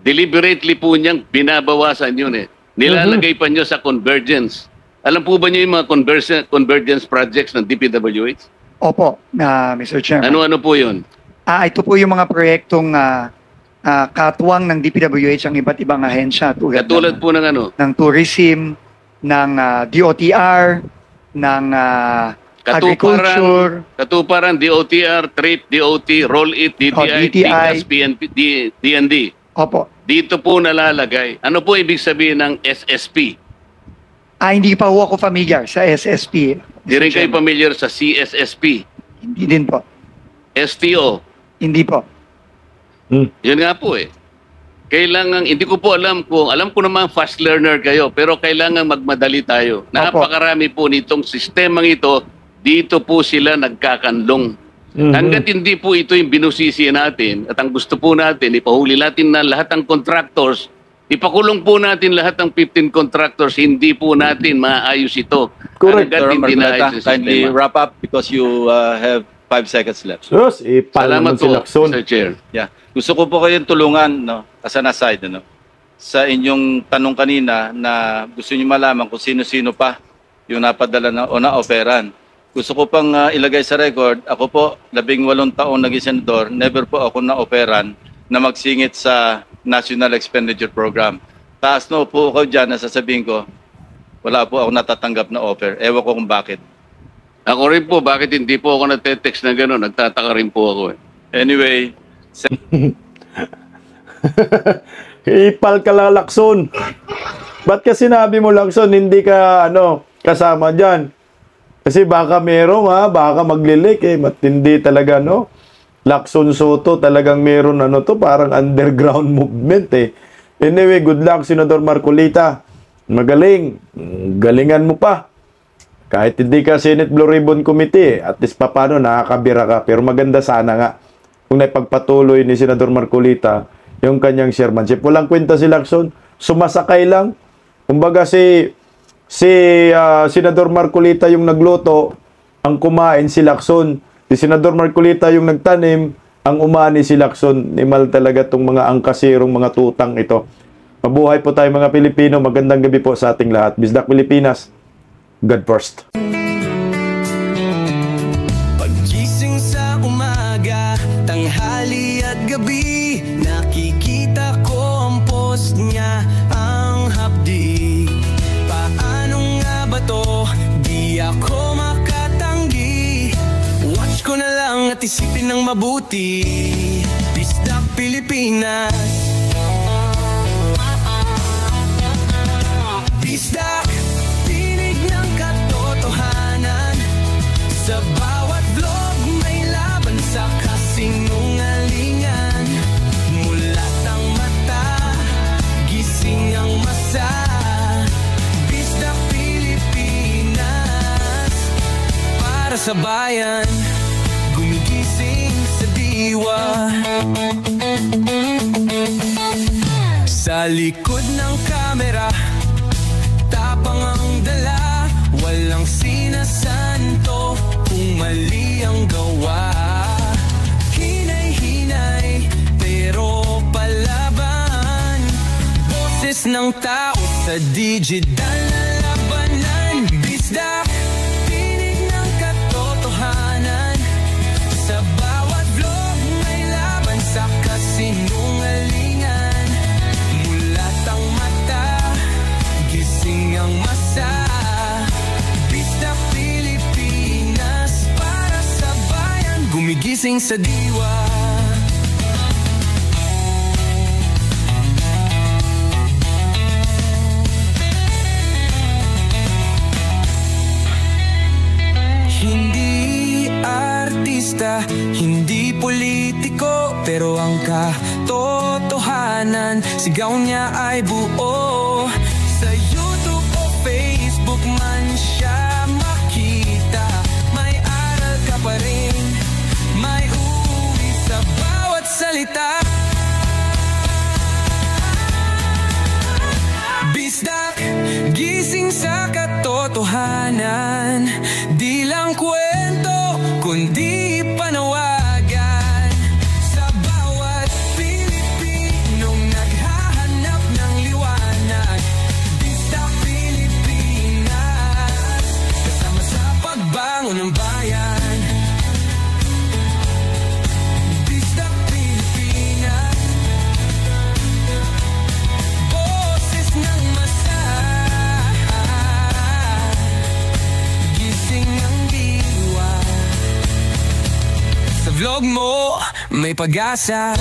Speaker 1: Deliberately po niyang binabawasan yun eh. Nilalagay pa niyo sa convergence. Alam po ba niyo yung mga convergence projects ng DPWH?
Speaker 15: Opo, Mr. Chairman.
Speaker 1: Ano-ano po yun?
Speaker 15: Ito po yung mga proyektong katuwang ng DPWH ang iba't ibang ahensya.
Speaker 1: Katulad po ng ano?
Speaker 15: Ng tourism, ng DOTR, ng agriculture.
Speaker 1: Katuparan, DOTR, TRIP, DOT, Roll-It, DTI, TICAS, PNP, DND.
Speaker 15: Opo.
Speaker 1: Dito po nalalagay. Ano po ibig sabihin ng SSP?
Speaker 15: Hindi pa ako familiar sa SSP.
Speaker 1: Di rin kayo familiar sa CSSP?
Speaker 15: Hindi din po.
Speaker 1: STO?
Speaker 15: Hindi po.
Speaker 1: Yun nga po eh. Kailangan, hindi ko po alam ko naman fast learner kayo, pero kailangan magmadali tayo. Napakarami po nitong sistemang ito, dito po sila nagkakanlong. Hanggat hindi po ito yung binusisi natin at ang gusto po natin, ipahuli natin na lahat ng contractors, ipakulong po natin lahat ng 15 contractors, hindi po natin maayos ito.
Speaker 5: Correct.
Speaker 1: Hanggat hindi naayos yung
Speaker 4: Kindly
Speaker 1: sistema.
Speaker 4: wrap up because you have 5 seconds left.
Speaker 5: Yes,
Speaker 1: Salamat po, Mr. Chair.
Speaker 4: Yeah. Gusto ko po kayong tulungan, no, as an aside, no, sa inyong tanong kanina na gusto niyo malaman kung sino-sino pa yung napadala na o na-operan. Gusto ko pang ilagay sa record, ako po, 18 taon naging senador, never po ako na-operan na magsingit sa National Expenditure Program. Taas na po ako dyan na sasabihin ko, wala po ako natatanggap na offer. Ewan ko kung bakit.
Speaker 1: Ako rin po, bakit hindi po ako nagte-text na gano'n? Nagtataka rin po ako eh.
Speaker 4: Anyway,
Speaker 5: Ipal ka lang, Lacson. Ba't ka sinabi mo, Lacson, hindi ka kasama dyan? Kasi baka meron baka maglilik eh. Matindi talaga, no? Lacson Soto, talagang meron parang underground movement eh. Anyway, good luck, Senador Marcolita. Magaling. Galingan mo pa. Kahit hindi ka Senate Blue Ribbon Committee, at least paano nakakabira ka. Pero maganda sana nga kung naipagpatuloy ni Senador Marcolita yung kanyang chairmanship. Walang kwenta si Lacson. Sumasakay lang. Kumbaga si Senador Marcolita yung nagluto, ang kumain si Lacson. Si Senador Marcolita yung nagtanim, ang umani si Lacson. Nimal talaga itong mga angkasirong mga tutang ito. Mabuhay po tayo mga Pilipino. Magandang gabi po sa ating lahat. Bisdak Pilipinas. God first.
Speaker 16: Paggising sa umaga, tanghali at gabi, nakikita ko ang post niya, ang hapdi. Paano nga ba to? Di ako makatanggi. Watch ko na lang at isipin ng mabuti. Bisdak Pilipinas. Bisdak, tinig ng katotohanan. Sa bawat vlog may laban sa kasinungalingan. Mulat ang mata, gising ang masa. Bisdak Pilipinas, para sa bayan, gumigising sa diwa. Sa likod ng kamera, tapang ang dala, walang sinasanto kung mali ang gawa. Hinay-hinay, pero palaban. Boses ng tao sa digital na labanan. Bisdak, tinig ng katotohanan. Sa bawat vlog may laban sa kasinungalingan. Mulat ang mata, gising ang masa. Bisdak Pilipinas, para sa bayan, gumigising sa diwa. Hindi artista, hindi politiko, pero ang katotohanan, sigaw niya ay buo. Sa YouTube o Facebook man siya makita, may aral ka pa rin, may uwi sa bawat salita. Bisdak, gising sa katotohanan. Di lang kwento, kundi panawagan. Sa bawat Pilipinong naghahanap ng liwanag. Bisdak Pilipinas, kasama sa pagbangon ng bayan. Bisdak Pilipinas, boses ng masa. Gising ang diwa. Sa vlog mo may pag-asa.